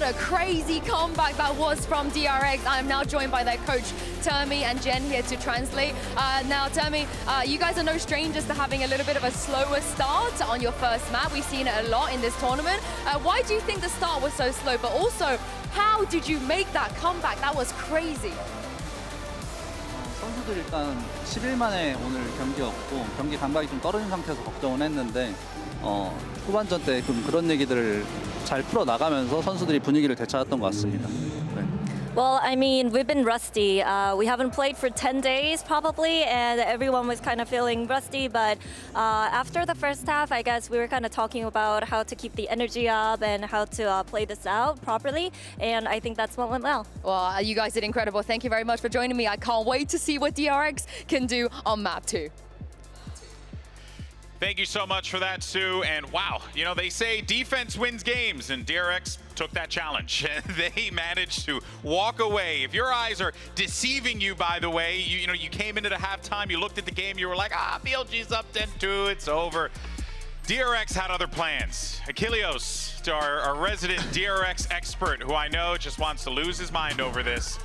a crazy comeback that was from DRX. I'm now joined by their coach, Termi and Jen here to translate. Now, Termi, you guys are no strangers to having a little bit of a slower start on your first map. We've seen it a lot in this tournament. Why do you think the start was so slow? But also, how did you make that comeback? That was crazy. 선수들 일단 10일 만에 오늘 경기였고 경기 감각이 좀 떨어진 상태에서 걱정을 했는데 후반전 때 좀 그런 얘기들을 잘 풀어나가면서 선수들이 분위기를 되찾았던 것 같습니다. 네. Well, I mean, we've been rusty. We haven't played for 10 days probably, and everyone was kind of feeling rusty. But after the first half, I guess we were kind of talking about how to keep the energy up and how to play this out properly. And I think that's what went well. Well, you guys did incredible. Thank you very much for joining me. I can't wait to see what DRX can do on map 2. Thank you so much for that, Sue. And wow, you know, they say defense wins games, and DRX took that challenge. They managed to walk away. If your eyes are deceiving you, by the way, you know, you came into the halftime, you looked at the game, you were like, BLG's up 10-2, it's over. DRX had other plans. Achilleos, to our resident DRX expert, who I know just wants to lose his mind over this.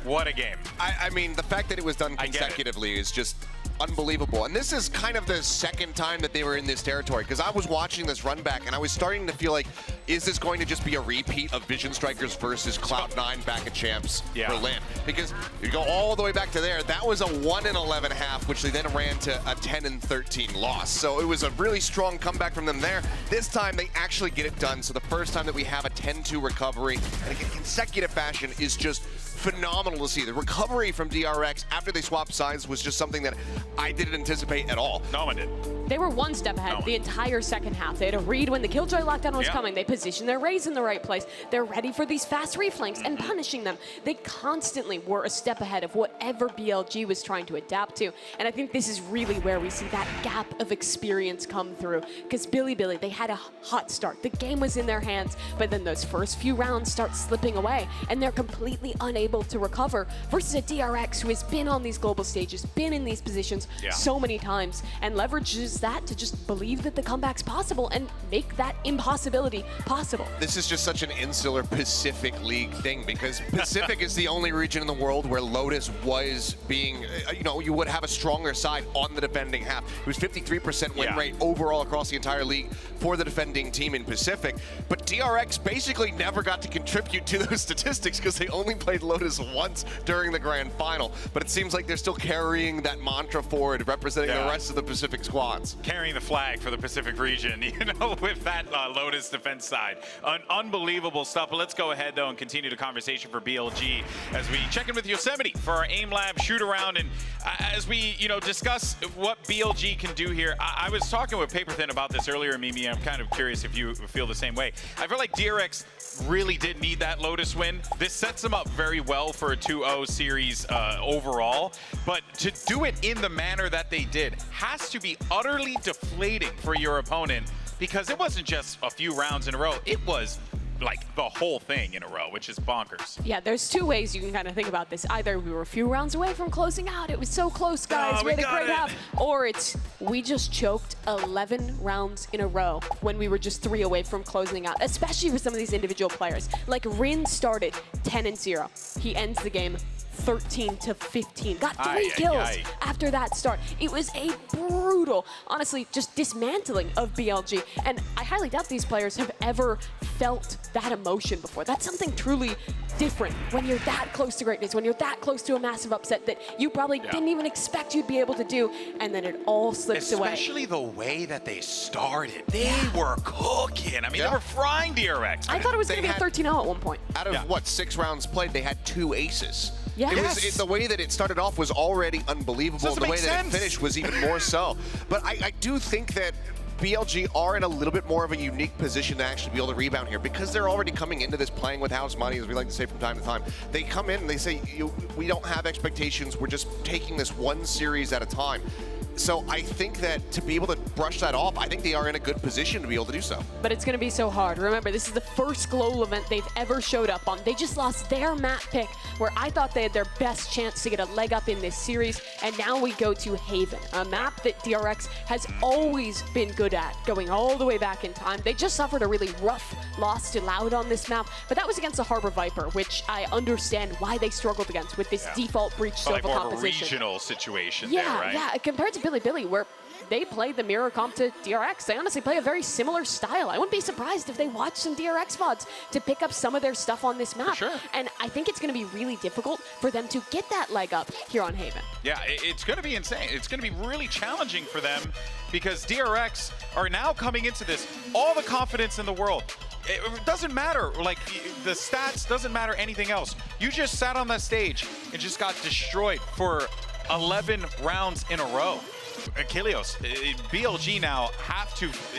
What a game. I mean, the fact that it was done consecutively is just unbelievable. And this is kind of the second time that they were in this territory, because I was watching this run back and I was starting to feel like, is this going to just be a repeat of Vision Strikers versus Cloud9 back at Champs Berlin? Because you go all the way back to there, that was a 1-11 half, which they then ran to a 10-13 loss. So it was a really strong comeback from them there. This time they actually get it done. So the first time that we have a 10-2 recovery and in consecutive fashion is just phenomenal to see. The recovery from DRX after they swapped sides was just something that I didn't anticipate at all. No one did. They were one step ahead the entire second half. They had a read when the Killjoy lockdown was coming. They positioned their Rays in the right place. They're ready for these fast reflanks and punishing them. They constantly were a step ahead of whatever BLG was trying to adapt to. And I think this is really where we see that gap of experience come through. Because Bilibili, they had a hot start. The game was in their hands, but then those first few rounds start slipping away, and they're completely unable to recover versus a DRX who has been on these global stages, been in these positions so many times, and leverages that to just believe that the comeback's possible and make that impossibility possible. This is just such an insular Pacific League thing, because Pacific is the only region in the world where Lotus was being, you know, you would have a stronger side on the defending half. It was 53% win rate overall across the entire league for the defending team in Pacific, but DRX basically never got to contribute to those statistics because they only played Lotus once during the grand final. But it seems like they're still carrying that mantra forward, representing the rest of the Pacific squads. Carrying the flag for the Pacific region, you know, with that Lotus defense side. Unbelievable stuff. But let's go ahead, though, and continue the conversation for BLG as we check in with Yosemite for our AIM Lab shoot-around. And as we, you know, discuss what BLG can do here, I was talking with Paperthin about this earlier, Mimi. I'm kind of curious if you feel the same way. I feel like DRX really did need that Lotus win. This sets them up very well for a 2-0 series overall, but to do it in the manner that they did has to be utterly deflating for your opponent, because it wasn't just a few rounds in a row, it was like the whole thing in a row, which is bonkers. Yeah, there's two ways you can kind of think about this. Either we were a few rounds away from closing out, it was so close, guys, we had a great half, or it's we just choked 11 rounds in a row when we were just 3 away from closing out, especially for some of these individual players. Like Rin started 10-0. He ends the game 13-15. Got 3 kills after that start. It was a brutal, honestly, just dismantling of BLG. And I highly doubt these players have ever felt that emotion before. That's something truly different when you're that close to greatness, when you're that close to a massive upset that you probably didn't even expect you'd be able to do, and then it all slips away. Especially the way that they started. They were cooking. I mean, they were frying DRX. I thought it was going to be a 13-0 at one point. Out of, what, 6 rounds played, they had 2 aces. Yes. The way that it started off was already unbelievable. The way that it finished was even more so. But I do think that BLG are in a little bit more of a unique position to actually be able to rebound here, because they're already coming into this playing with house money, as we like to say from time to time. They come in and they say, we don't have expectations, we're just taking this one series at a time. So I think that to be able to brush that off, I think they are in a good position to be able to do so. But it's going to be so hard. Remember, this is the first global event they've ever showed up on. They just lost their map pick, where I thought they had their best chance to get a leg up in this series. And now we go to Haven, a map that DRX has always been good at, going all the way back in time. They just suffered a really rough loss to Loud on this map, but that was against the Harbor Viper, which I understand why they struggled against with this default breach But circle like more of a composition. regional situation Yeah, there, right? yeah. Compared to Bilibili, where they play the mirror comp to DRX. They honestly play a very similar style. I wouldn't be surprised if they watch some DRX VODs to pick up some of their stuff on this map. sure. And I think it's going to be really difficult for them to get that leg up here on Haven. Yeah, it's going to be insane. It's going to be really challenging for them because DRX are now coming into this all the confidence in the world. It doesn't matter, like, the stats, doesn't matter anything else. You just sat on that stage and just got destroyed for 11 rounds in a row. Achilles, BLG now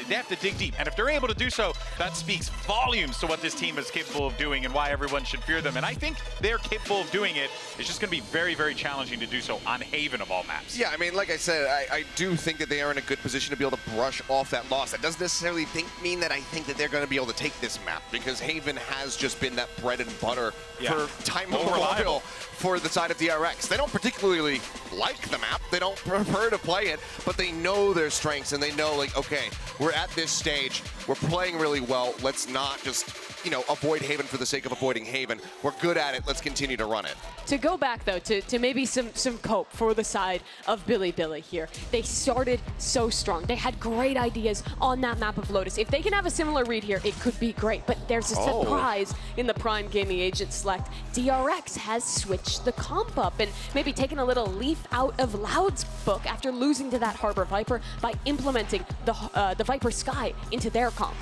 they have to dig deep. And if they're able to do so, that speaks volumes to what this team is capable of doing and why everyone should fear them. And I think they're capable of doing it. It's just going to be very, very challenging to do so on Haven of all maps. Yeah, I mean, like I said, I do think that they are in a good position to be able to brush off that loss. That doesn't necessarily mean that I think that they're going to be able to take this map, because Haven has just been that bread and butter for time immemorial for the side of DRX. They don't particularly like the map. They don't prefer to play it, but they know their strengths and they know, like, okay, we're at this stage. We're playing really well. Let's not just, you know, avoid Haven for the sake of avoiding Haven. We're good at it. Let's continue to run it. To go back, though, to maybe some cope for the side of Bilibili here. They started so strong. They had great ideas on that map of Lotus. If they can have a similar read here, it could be great. But there's a surprise in the Prime Gaming Agent select. DRX has switched the comp up and maybe taken a little leaf out of Loud's book after losing to that Harbor Viper by implementing the Viper Sky into their comp.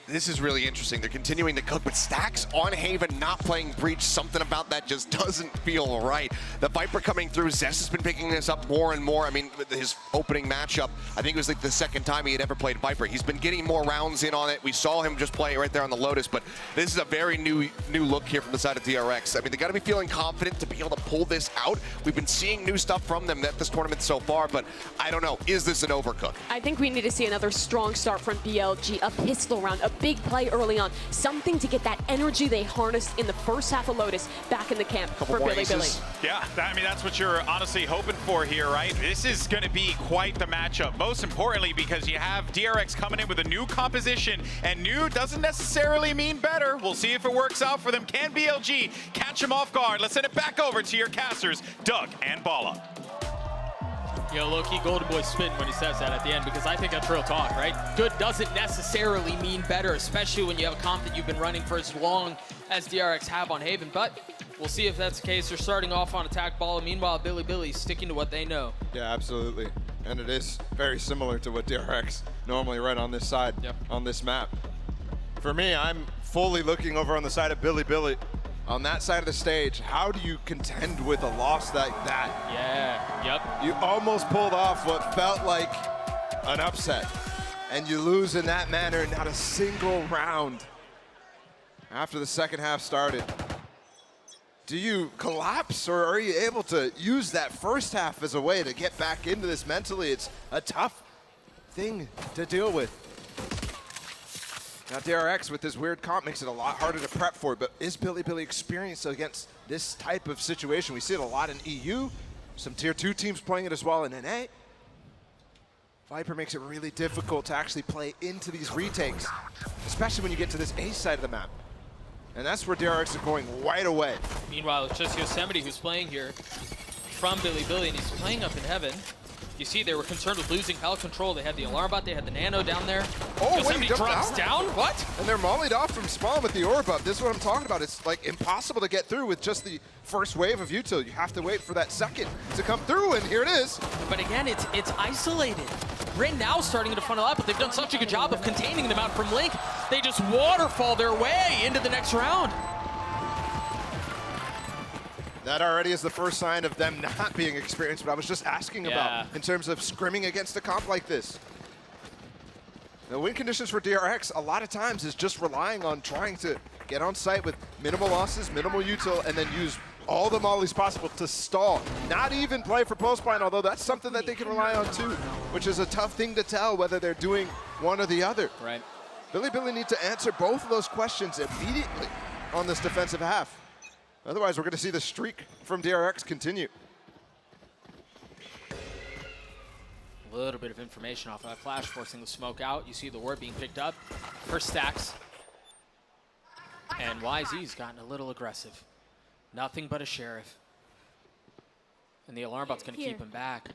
This is really interesting. They're continuing to cook with stacks on Haven, not playing Breach. Something about that just doesn't feel right. The Viper coming through. Zest has been picking this up more and more. I mean, with his opening matchup, I think it was like the second time he had ever played Viper. He's been getting more rounds in on it. We saw him just play it right there on the Lotus, but this is a very new look here from the side of DRX. I mean, they got to be feeling confident to be able to pull this out. We've been seeing new stuff from them at this tournament so far, but I don't know. Is this an overcook? I think we need to see another strong start from BLG, a pistol round, a big play early on, something to get that energy they harnessed in the first half of Lotus back in the camp for Bilibili. Yeah, I mean, that's what you're honestly hoping for here, right? This is going to be quite the matchup, most importantly because you have DRX coming in with a new composition, and new doesn't necessarily mean better. We'll see if it works out for them. Can BLG catch them off guard? Let's send it back over to your casters, Doug and Bala. You know, low-key Golden Boy spitting when he says that at the end, because I think that's real talk, right? Good doesn't necessarily mean better, especially when you have a comp that you've been running for as long as DRX have on Haven, but we'll see if that's the case. They're starting off on attack ball. Meanwhile, Bilibili's sticking to what they know. Yeah, absolutely. And it is very similar to what DRX normally run on this side, on this map. For me, I'm fully looking over on the side of Bilibili. On that side of the stage, how do you contend with a loss like that? Yeah, yep. You almost pulled off what felt like an upset, and you lose in that manner, not a single round after the second half started. Do you collapse, or are you able to use that first half as a way to get back into this mentally? It's a tough thing to deal with. Now DRX with this weird comp makes it a lot harder to prep for, but is Bilibili experienced against this type of situation? We see it a lot in EU, some tier 2 teams playing it as well in NA. Viper makes it really difficult to actually play into these retakes, especially when you get to this A side of the map. And that's where DRX are going right away. Meanwhile, it's just Yosemite who's playing here from Bilibili, and he's playing up in heaven. You see, they were concerned with losing Hell Control. They had the alarm bot, they had the nano down there. Oh, Yosemite wait, he drops jumped down? What? And they're mollied off from spawn with the orb up. This is what I'm talking about. It's like impossible to get through with just the first wave of util. You have to wait for that second to come through, and here it is. But again, it's isolated. Rin now starting to funnel out, but they've done such a good job of containing them out from Link. They just waterfall their way into the next round. That already is the first sign of them not being experienced, but I was just asking about in terms of scrimming against a comp like this. The win conditions for DRX a lot of times is just relying on trying to get on site with minimal losses, minimal util, and then use all the mollies possible to stall. Not even play for post-blind, although that's something that they can rely on too, which is a tough thing to tell whether they're doing one or the other. Right. Bilibili need to answer both of those questions immediately on this defensive half. Otherwise, we're going to see the streak from DRX continue. A little bit of information off of that flash, forcing the smoke out. You see the ward being picked up for stacks. And YZ's gotten a little aggressive. Nothing but a sheriff. And the alarm bot's going to keep him back.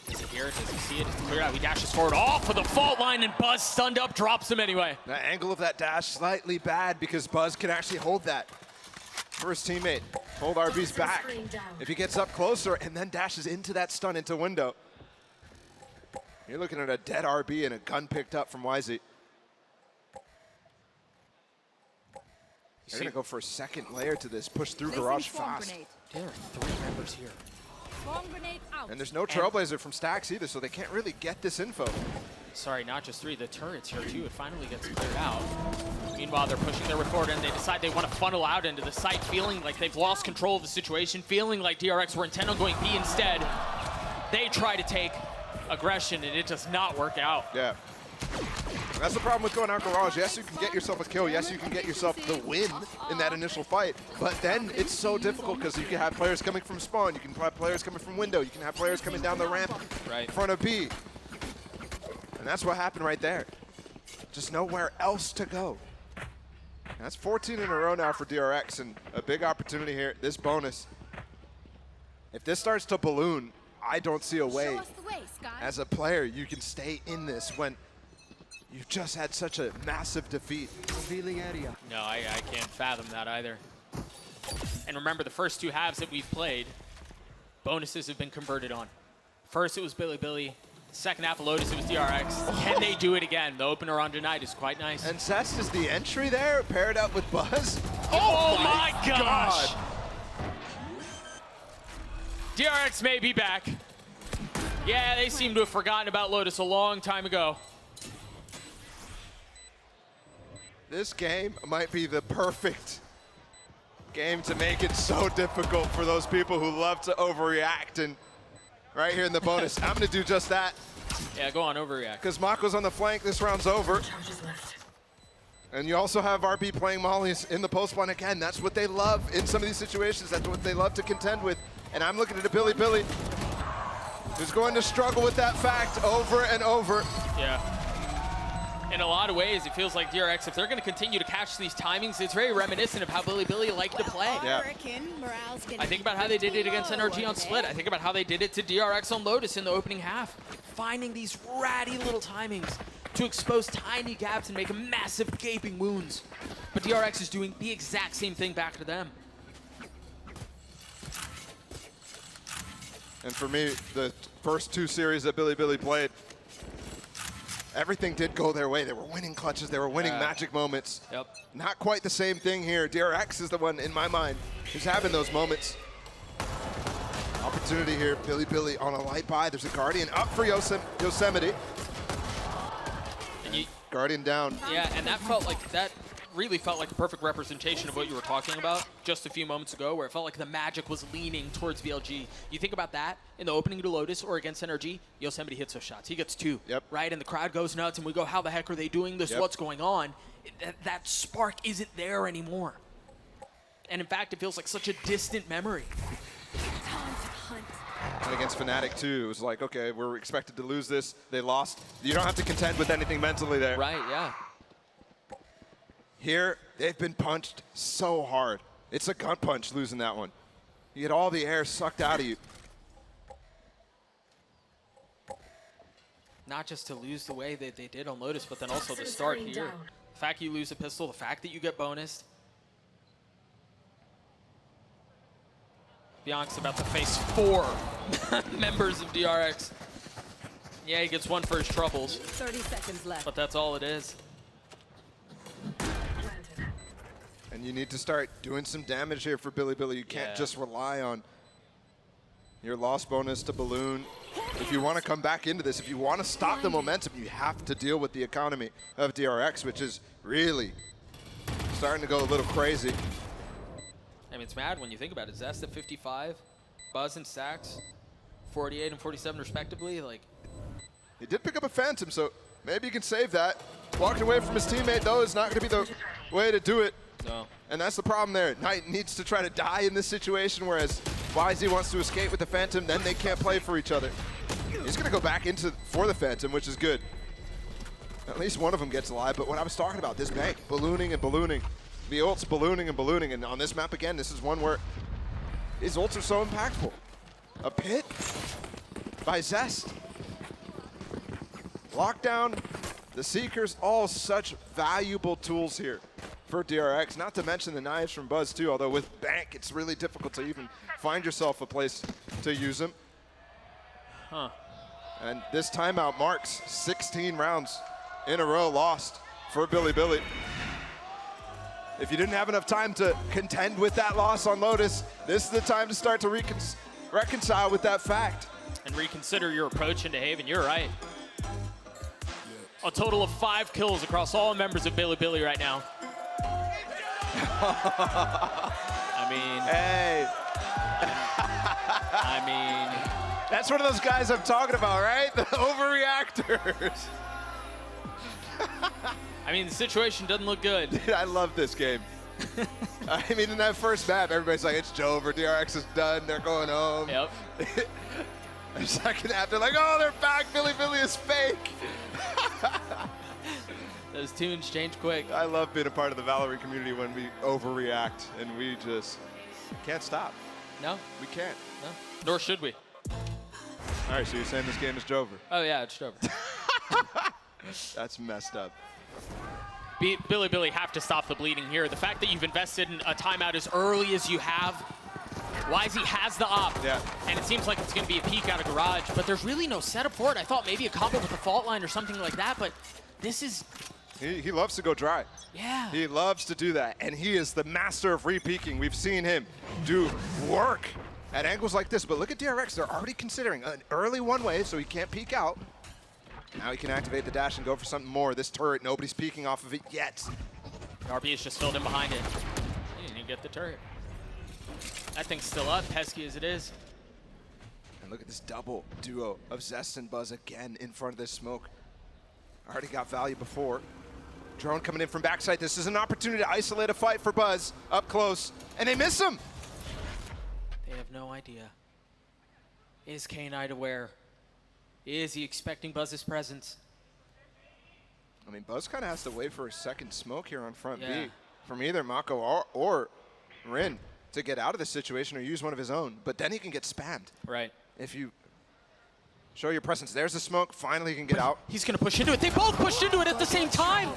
Does he hear it? Does he see it? Does he clear it out? He dashes forward off of the fault line, and Buzz stunned up, drops him anyway. The angle of that dash slightly bad because Buzz can actually hold that for his teammate. Hold RB's back. If he gets up closer and then dashes into that stun into window, you're looking at a dead RB and a gun picked up from YZ. They're going to go for a second layer to this, push through garage fast. There are 3 members here. And there's no Trailblazer from Stacks either, so they can't really get this info. Sorry, not just 3, the turret's here too. It finally gets cleared out. Meanwhile, they're pushing their way forward, and they decide they want to funnel out into the site, feeling like they've lost control of the situation, feeling like DRX were intent on going B instead. They try to take aggression, and it does not work out. Yeah. That's the problem with going out garage. Yes, you can get yourself a kill. Yes, you can get yourself the win in that initial fight. But then it's so difficult because you can have players coming from spawn. You can have players coming from window. You can have players coming down the ramp in front of B. And that's what happened right there. Just nowhere else to go. And that's 14 in a row now for DRX, and a big opportunity here. This bonus. If this starts to balloon, I don't see a way as a player you can stay in this when you've just had such a massive defeat. No, I can't fathom that either. And remember, the first 2 halves that we've played, bonuses have been converted on. First, it was Bilibili. Second half of Lotus, it was DRX. Can they do it again? The opener on tonight is quite nice. And Zest is the entry there, paired up with Buzz. Oh my gosh! DRX may be back. Yeah, they seem to have forgotten about Lotus a long time ago. This game might be the perfect game to make it so difficult for those people who love to overreact. And right here in the bonus, I'm going to do just that. Yeah, go on, overreact. Because Mako's on the flank, this round's over. And you also have RB playing mollies in the post line again. That's what they love in some of these situations. That's what they love to contend with. And I'm looking at a Bilibili who's going to struggle with that fact over and over. Yeah. In a lot of ways, it feels like DRX, if they're going to continue to catch these timings, it's very reminiscent of how Bilibili liked to play. Yeah. I think about how they did it against NRG on Split. I think about how they did it to DRX on Lotus in the opening half. Finding these ratty little timings to expose tiny gaps and make massive gaping wounds. But DRX is doing the exact same thing back to them. And for me, the first 2 series that Bilibili played, everything did go their way. They were winning clutches. They were winning magic moments. Yep. Not quite the same thing here. DRX is the one, in my mind, who's having those moments. Opportunity here. Bilibili on a light buy. There's a Guardian up for Yosemite. And Guardian down. Yeah, and that really felt like a perfect representation of what you were talking about just a few moments ago, where it felt like the magic was leaning towards VLG. You think about that in the opening to Lotus or against NRG, Yosemite hits those shots. He gets 2, right? And the crowd goes nuts, and we go, how the heck are they doing this? What's going on? That spark isn't there anymore. And in fact, it feels like such a distant memory. And against Fnatic too, it was like, okay, we're expected to lose this. They lost. You don't have to contend with anything mentally there. Right, yeah. Here, they've been punched so hard. It's a gut punch losing that one. You get all the air sucked out of you. Not just to lose the way that they did on Lotus, but then also to start here. The fact you lose a pistol, the fact that you get bonused. Bianca's about to face 4 members of DRX. Yeah, he gets 1 for his troubles. 30 seconds left. But that's all it is. And you need to start doing some damage here for Bilibili. You can't just rely on your loss bonus to balloon. If you want to come back into this, if you want to stop the momentum, you have to deal with the economy of DRX, which is really starting to go a little crazy. I mean, it's mad when you think about it. Zest at 55, Buzz and Stacks, 48 and 47 respectively. Like, He did pick up a Phantom, so maybe he can save that. Walking away from his teammate, though, is not going to be the way to do it. no. And that's the problem there. Knight needs to try to die in this situation, whereas YZ wants to escape with the Phantom, then they can't play for each other. He's going to go back for the Phantom, which is good. At least one of them gets alive, but what I was talking about, this bank, ballooning and ballooning. The ult's ballooning and ballooning, and on this map again, this is one where his ults are so impactful. A pit by Zest. Lockdown, the Seekers, all such valuable tools here for DRX, not to mention the knives from Buzz too, although with Bank, it's really difficult to even find yourself a place to use them. Huh. And this timeout marks 16 rounds in a row lost for Bilibili. If you didn't have enough time to contend with that loss on Lotus, this is the time to start to reconcile with that fact. And reconsider your approach into Haven. You're right. A total of 5 kills across all members of Bilibili right now. I mean, Hey, I mean, that's one of those guys I'm talking about, right? The overreactors. I mean, the situation doesn't look good. Dude, I love this game. I mean, in that first map, everybody's like, it's over, DRX is done, they're going home. Yep. The second half, they're like, oh, they're back, Bilibili is fake. Those tunes change quick. I love being a part of the Valorant community when we overreact and we just can't stop. No, We can't. no. Nor should we. All right, so you're saying this game is over. Oh yeah, it's over. That's messed up. Bilibili have to stop the bleeding here. The fact that you've invested in a timeout as early as you have, YZ has the op, Yeah. and it seems like it's going to be a peek out of garage, but there's really no setup for it. I thought maybe a combo with the fault line or something like that, but this is, He loves to go dry. yeah. He loves to do that, and he is the master of re-peeking. We've seen him do work at angles like this, but look at DRX. They're already considering an early one-way, so he can't peek out. Now he can activate the dash and go for something more. This turret, nobody's peeking off of it yet. RB is just filled in behind it. He didn't even get the turret. That thing's still up, pesky as it is. And look at this double duo of Zest and Buzz again in front of this smoke. Already got value before. Drone coming in from backside. This is an opportunity to isolate a fight for Buzz up close, and they miss him. They have no idea. Is K-Knight aware? Is he expecting Buzz's presence? I mean, Buzz kind of has to wait for a second smoke here on front Yeah. B from either Mako or Rin to get out of this situation or use one of his own. But then he can get spammed Right. if you show your presence. There's the smoke. Finally, he can get out. He's going to push into it. They both pushed into it at the same time.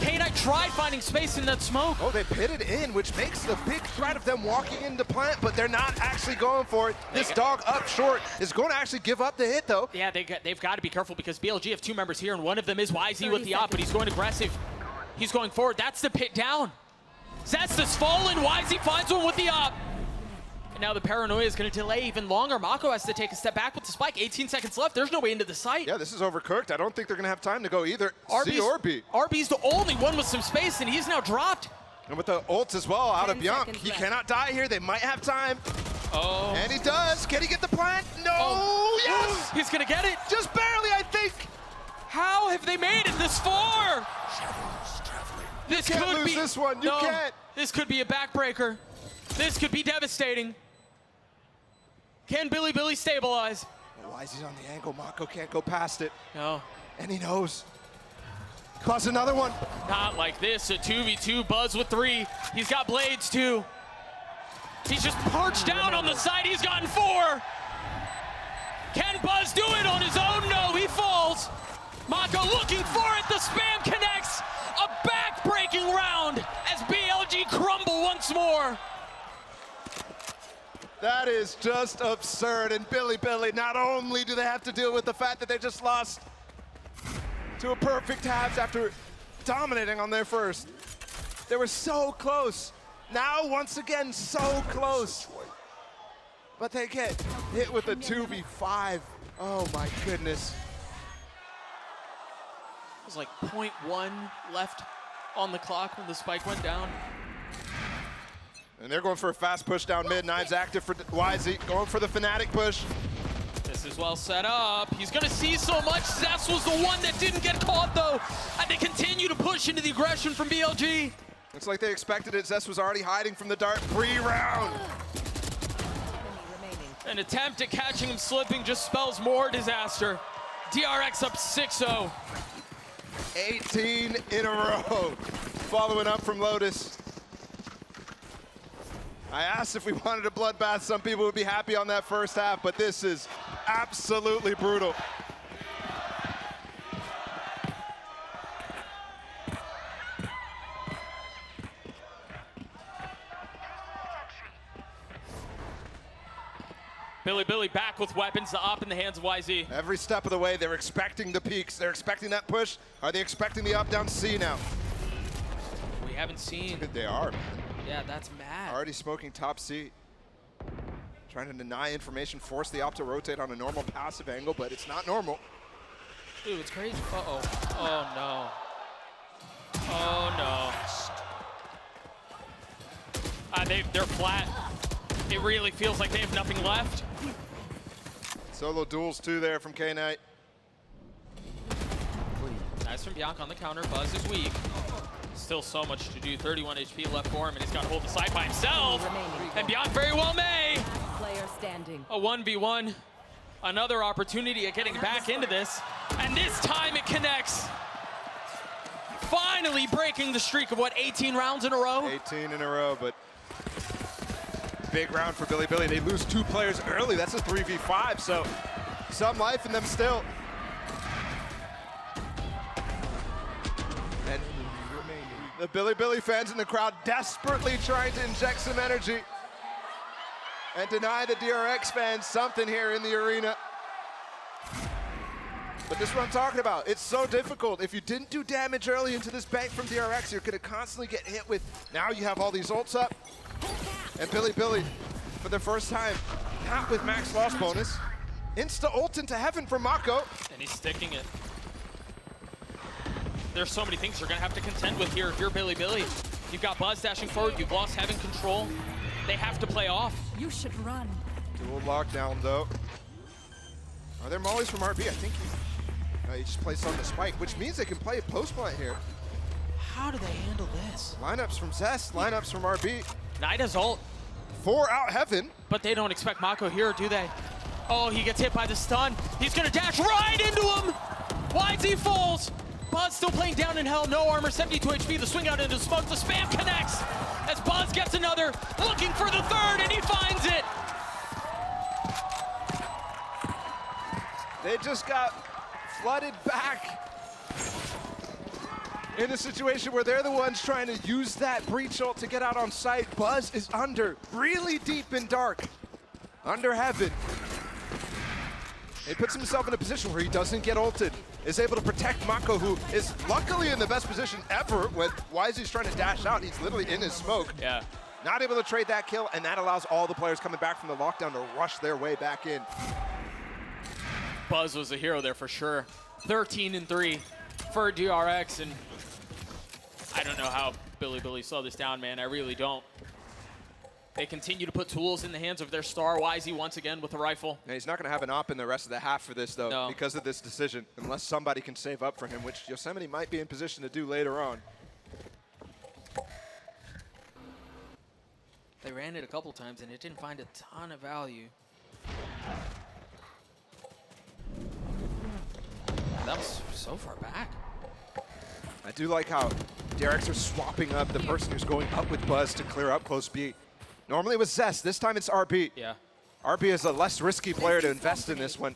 K-Knight tried finding space in that smoke. Oh, they pitted in, which makes the big threat of them walking into plant, but they're not actually going for it. This dog up short is going to actually give up the hit, though. Yeah, they've got to be careful because BLG have 2 members here, and one of them is YZ with the op, but he's going aggressive. He's going forward. That's the pit down. Zest has fallen. YZ finds one with the op. And now the paranoia is going to delay even longer. Mako has to take a step back with the spike. 18 seconds left. There's no way into the site. Yeah, this is overcooked. I don't think they're going to have time to go either C or B. RB's the only one with some space, and he's now dropped. And with the ults as well out of 10 Bianc, seconds he left. cannot die here. They might have time. Oh. And he does. Can he get the plant? No. Oh. Yes. He's going to get it. Just barely, I think. How have they made it this far? This can't could lose be this one. You no, can't. This could be a backbreaker. This could be devastating. Can Bilibili stabilize? Why is he on the angle? Mako can't go past it. No, And he knows. Cause another one. not like this. A 2v2, Buzz with 3. He's got blades too. He's just perched down on the side. He's gotten 4. Can Buzz do it on his own? No, he falls. Mako looking for it. The spam connects. A back-breaking round as BLG crumble once more. That is just absurd. And Bilibili, not only do they have to deal with the fact that they just lost to a perfect halves after dominating on their first. They were so close. Now, once again, so close. But they get hit with a 2v5. Oh my goodness. It was like 0.1 left on the clock when the spike went down. And they're going for a fast push down mid. Knives active for YZ, going for the Fnatic push. This is well set up. He's going to see so much. Zest was the one that didn't get caught, though. And they continue to push into the aggression from BLG. Looks like they expected it. Zest was already hiding from the dart pre-round. An attempt at catching him slipping just spells more disaster. DRX up 6-0. 18 in a row. Following up from Lotus. I asked if we wanted a bloodbath. Some people would be happy on that first half, but this is absolutely brutal. Bilibili back with weapons, the op in the hands of YZ. Every step of the way, they're expecting the peaks. They're expecting that push. Are they expecting the up down C now? We haven't seen. They are. Yeah, that's mad. Already smoking top C. Trying to deny information, force the op to rotate on a normal passive angle, but it's not normal. Dude, it's crazy. Uh-oh. Oh, no. Oh, no. They're flat. It really feels like they have nothing left. Solo duels too there from K-Knight. Nice from Bianca on the counter. Buzz is weak. Still so much to do. 31 HP left for him, and he's got to hold the side by himself. And Bianca very well may. Player standing. A 1v1. Another opportunity at getting back into this. And this time it connects. Finally breaking the streak of, what, 18 rounds in a row? 18 in a row, but big round for Bilibili. They lose 2 players early. That's a 3v5, so some life in them still. And the Bilibili fans in the crowd desperately trying to inject some energy and deny the DRX fans something here in the arena. But this is what I'm talking about. It's so difficult. If you didn't do damage early into this bank from DRX, you're going to constantly get hit with, now you have all these ults up. And Bilibili, for the first time, not with max loss bonus, insta-ult into heaven from Mako. And he's sticking it. There's so many things you're going to have to contend with here if you're Bilibili. You've got Buzz dashing forward, you've lost having control. They have to play off. You should run. Dual lockdown, though. Are there mollies from RB? I think he just placed on the spike, which means they can play post plant here. How do they handle this? Lineups from Zest, lineups from RB. Knight has ult. 4 out heaven. But they don't expect Mako here, do they? Oh, he gets hit by the stun. He's going to dash right into him. YZ falls. Buzz still playing down in hell, no armor, 72 HP, the swing out into smoke, the spam connects as Buzz gets another, looking for the third, and he finds it. They just got flooded back in a situation where they're the ones trying to use that breach ult to get out on site. Buzz is under, really deep in dark, under heaven. He puts himself in a position where he doesn't get ulted, is able to protect Mako, who is luckily in the best position ever when YZ's trying to dash out. He's literally in his smoke. Yeah. Not able to trade that kill, and that allows all the players coming back from the lockdown to rush their way back in. Buzz was a hero there for sure. 13-3 for DRX, and I don't know how Bilibili slowed this down, man. I really don't. They continue to put tools in the hands of their star. YZ once again with a rifle. And he's not going to have an op in the rest of the half for this, though, because of this decision, unless somebody can save up for him, which Yosemite might be in position to do later on. They ran it a couple times, and it didn't find a ton of value. That was so far back. I do like how DRX are swapping up the person who's going up with Buzz to clear up close B. Normally it was Zest, this time it's RB. Yeah. RB is a less risky player to invest in this one.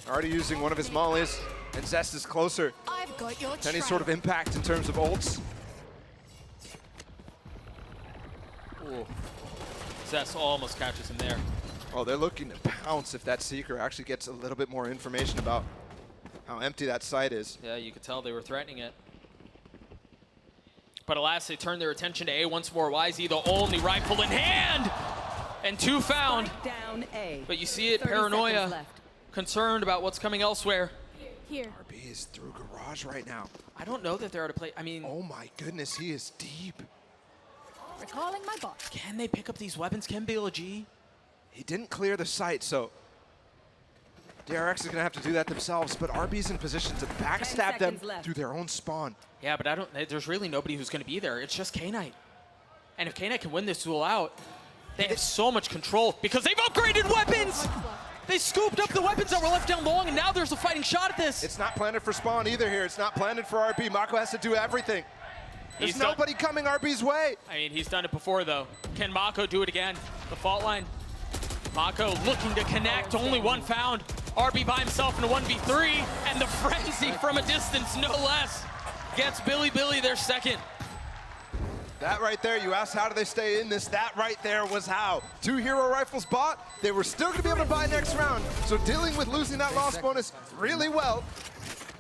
Already using one of his mollies, and Zest is closer I've got your to any sort of impact in terms of ults. Ooh. Zest almost catches him there. Oh, they're looking to pounce if that Seeker actually gets a little bit more information about how empty that site is. Yeah, you could tell they were threatening it. But alas, they turned their attention to A once more. YZ, the only rifle in hand! And 2 found. Down A. But you see it, 30 paranoia, seconds left. concerned about what's coming elsewhere. Here. RB is through garage right now. I don't know that they're out of play. I mean, Oh my goodness, he is deep. Recalling my bot. Can they pick up these weapons? Can BLG? He didn't clear the site, so DRX is going to have to do that themselves, but RB's in position to backstab them through their own spawn. Yeah, but there's really nobody who's going to be there. It's just K-Knight. And if K-Knight can win this duel out, they have so much control because they've upgraded weapons! They scooped up the weapons that were left down long, and now there's a fighting shot at this. It's not planted for spawn either here. It's not planted for RB. Mako has to do everything. There's nobody coming RB's way. I mean, he's done it before, though. Can Mako do it again? The fault line. Mako looking to connect. Only one found. RB by himself in a 1v3, and the frenzy from a distance, no less, gets Bilibili their second. That right there, you asked how do they stay in this, that right there was how. 2 hero rifles bought, they were still gonna be able to buy next round, so dealing with losing that loss bonus really well,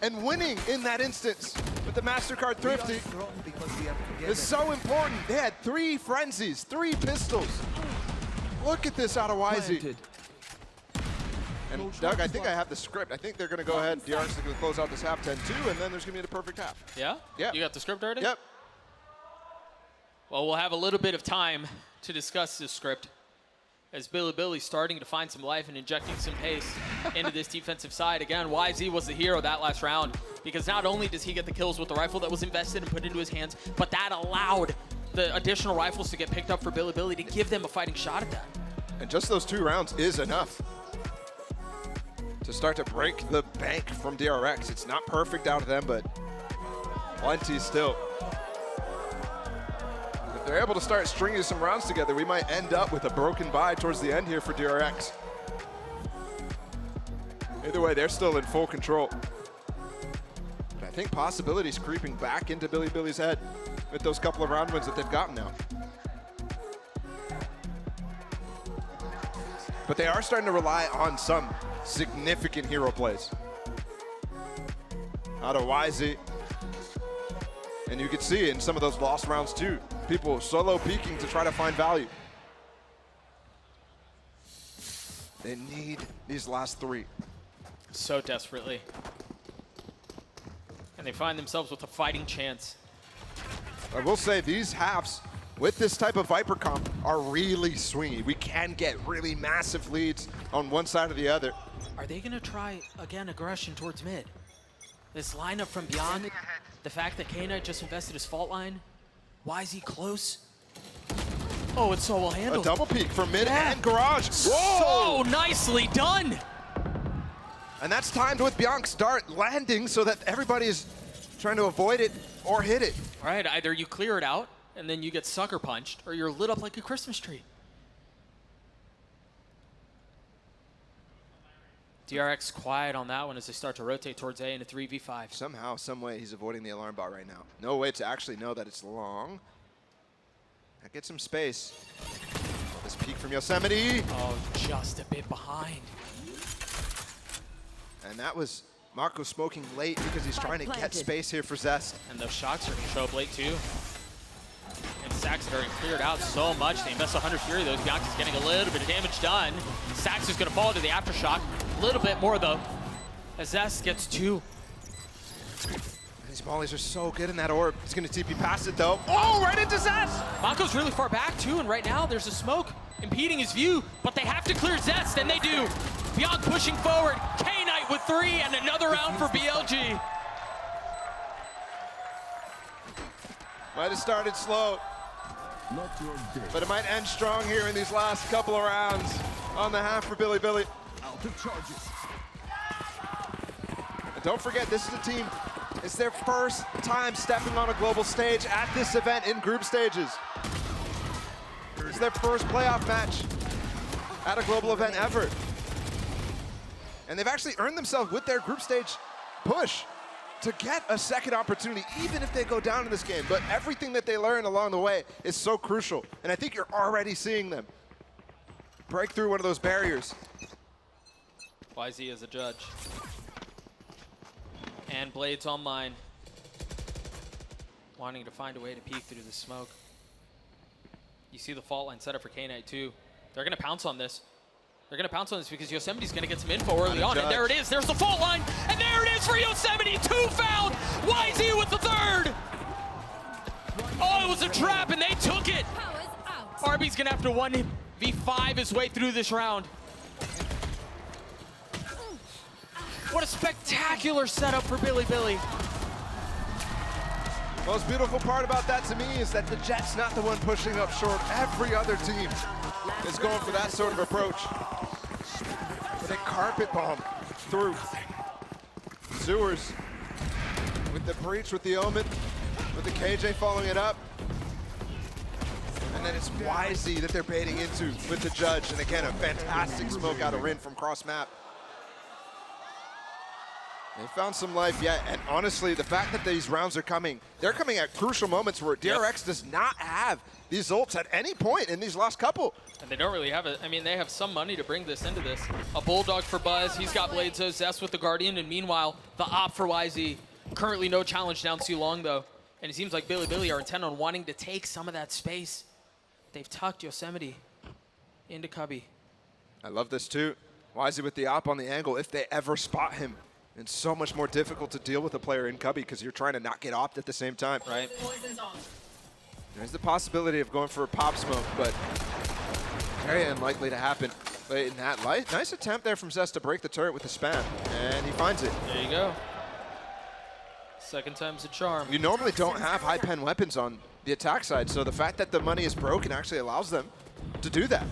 and winning in that instance with the MasterCard Thrifty is so important. They had 3 frenzies, 3 pistols. Look at this out of YZ. And Doug, I think I have the script. I think they're gonna go ahead, DRX is gonna close out this half 10-2, and then there's gonna be the perfect half. Yeah? Yeah. You got the script already? Yep. Well, we'll have a little bit of time to discuss this script as Bilibili's starting to find some life and injecting some pace into this defensive side. Again, YZ was the hero that last round because not only does he get the kills with the rifle that was invested and put into his hands, but that allowed the additional rifles to get picked up for Bilibili to give them a fighting shot at that. And just those 2 rounds is enough to start to break the bank from DRX. It's not perfect out of them, but plenty still. If they're able to start stringing some rounds together, we might end up with a broken bye towards the end here for DRX. Either way, they're still in full control. But I think possibilities creeping back into Bilibili's head with those couple of round wins that they've gotten now. But they are starting to rely on some significant hero plays out of YZ. And you can see in some of those lost rounds too, people solo peeking to try to find value. They need these last 3. So desperately. And they find themselves with a fighting chance. I will say these halves with this type of Viper comp are really swingy. We can get really massive leads on one side or the other. Are they gonna try, again, aggression towards mid? This lineup from beyond, the fact that K-Knight just invested his fault line, YZ close. Oh, it's so well A handled. double peek from mid and garage. Whoa! So nicely done! And that's timed with Bianca's dart landing so that everybody is trying to avoid it or hit it. All right, either you clear it out and then you get sucker punched, or you're lit up like a Christmas tree. DRX quiet on that one as they start to rotate towards A in a 3v5. Somehow, some way, he's avoiding the alarm bot right now. No way to actually know that it's long. That gets some space. This peek from Yosemite. Oh, just a bit behind. And that was Marco smoking late because he's trying to get space here for Zest. And those shots are going to show up late too. And Sax had already cleared out so much. They invest 100 Fury, though. Bianca's getting a little bit of damage done. Sax is going to fall into the aftershock. A little bit more, though, as Zest gets 2. And these mollies are so good in that orb. He's going to TP past it, though. Oh, right into Zest! Mako's really far back, too, and right now there's a smoke impeding his view, but they have to clear Zest, and they do. Bianca pushing forward. K-Knight with 3, and another round for BLG. Might have started slow, but it might end strong here in these last couple of rounds on the half for Bilibili. And don't forget, this is a team, it's their first time stepping on a global stage at this event in group stages. It's their first playoff match at a global event ever. And they've actually earned themselves with their group stage push to get a second opportunity, even if they go down in this game. But everything that they learn along the way is so crucial. And I think you're already seeing them break through one of those barriers. YZ as a judge. And Blades online. Wanting to find a way to peek through the smoke. You see the fault line set up for K-Knight too. They're going to pounce on this. They're going to pounce on this because Yosemite's going to get some info early on. And there it is. There's the fault line. And there it is for Yosemite. 2 found. YZ with the 3rd. Oh, it was a trap and they took it. Powers out. RB's gonna have to 1v5 his way through this round. What a spectacular setup for Bilibili. Most beautiful part about that to me is that the Jet's not the one pushing up short. Every other team is going for that sort of approach. But they carpet bomb through. Sewers with the breach, with the Omen, with the KJ following it up. And then it's YZ that they're baiting into with the Judge. And again, a fantastic smoke out of Rin from cross map. They found some life yet, and honestly, the fact that these rounds are coming, they're coming at crucial moments where DRX does not have these ults at any point in these last couple. And they don't really have it. I mean, they have some money to bring this into this. A Bulldog for Buzz, he's got Blades, Zest with the Guardian, and meanwhile, the op for YZ. Currently no challenge down too long though. And it seems like Bilibili are intent on wanting to take some of that space. They've tucked Yosemite into Cubby. I love this too. YZ with the op on the angle, if they ever spot him. It's so much more difficult to deal with a player in Cubby because you're trying to not get opt at the same time. Right. There's the possibility of going for a pop smoke, but very unlikely to happen late in that light. Nice attempt there from Zest to break the turret with the spam, and he finds it. There you go. Second time's a charm. You normally don't have high pen weapons on the attack side, so the fact that the money is broken actually allows them to do that.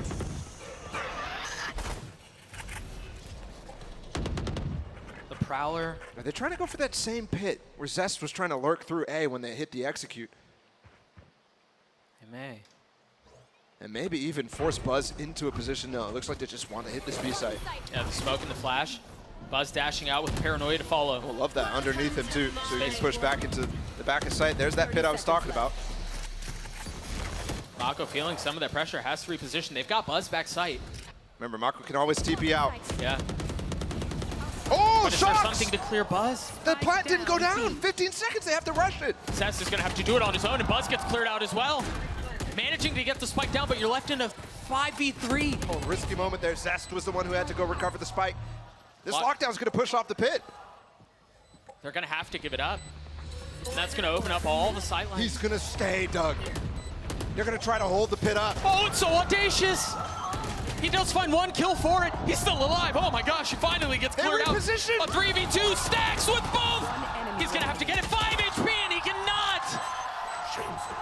Prowler. Are they trying to go for that same pit where Zest was trying to lurk through A when they hit the execute? They may. And maybe even force Buzz into a position. No, it looks like they just want to hit this B site. Yeah, the smoke and the flash. Buzz dashing out with Paranoia to follow. I love that underneath him too, so he can push back into the back of sight. There's that pit I was talking about. Mako feeling some of that pressure, has to reposition. They've got Buzz back sight. Remember, Mako can always TP out. Yeah. Oh, But is there shots! something to clear Buzz? The plant didn't go down. 15 seconds, they have to rush it. Cess is gonna have to do it on his own, and Buzz gets cleared out as well. Managing to get the spike down, but you're left in a 5v3. Oh, risky moment there. Zest was the one who had to go recover the spike. This lockdown's gonna push off the pit. They're gonna have to give it up. And that's gonna open up all the sightlines. He's gonna stay, Doug. They're gonna try to hold the pit up. Oh, it's so audacious! He does find one kill for it. He's still alive. Oh my gosh, he finally gets cleared out. Reposition. A 3v2 stacks with both. He's gonna have to get it 5 HP and he cannot.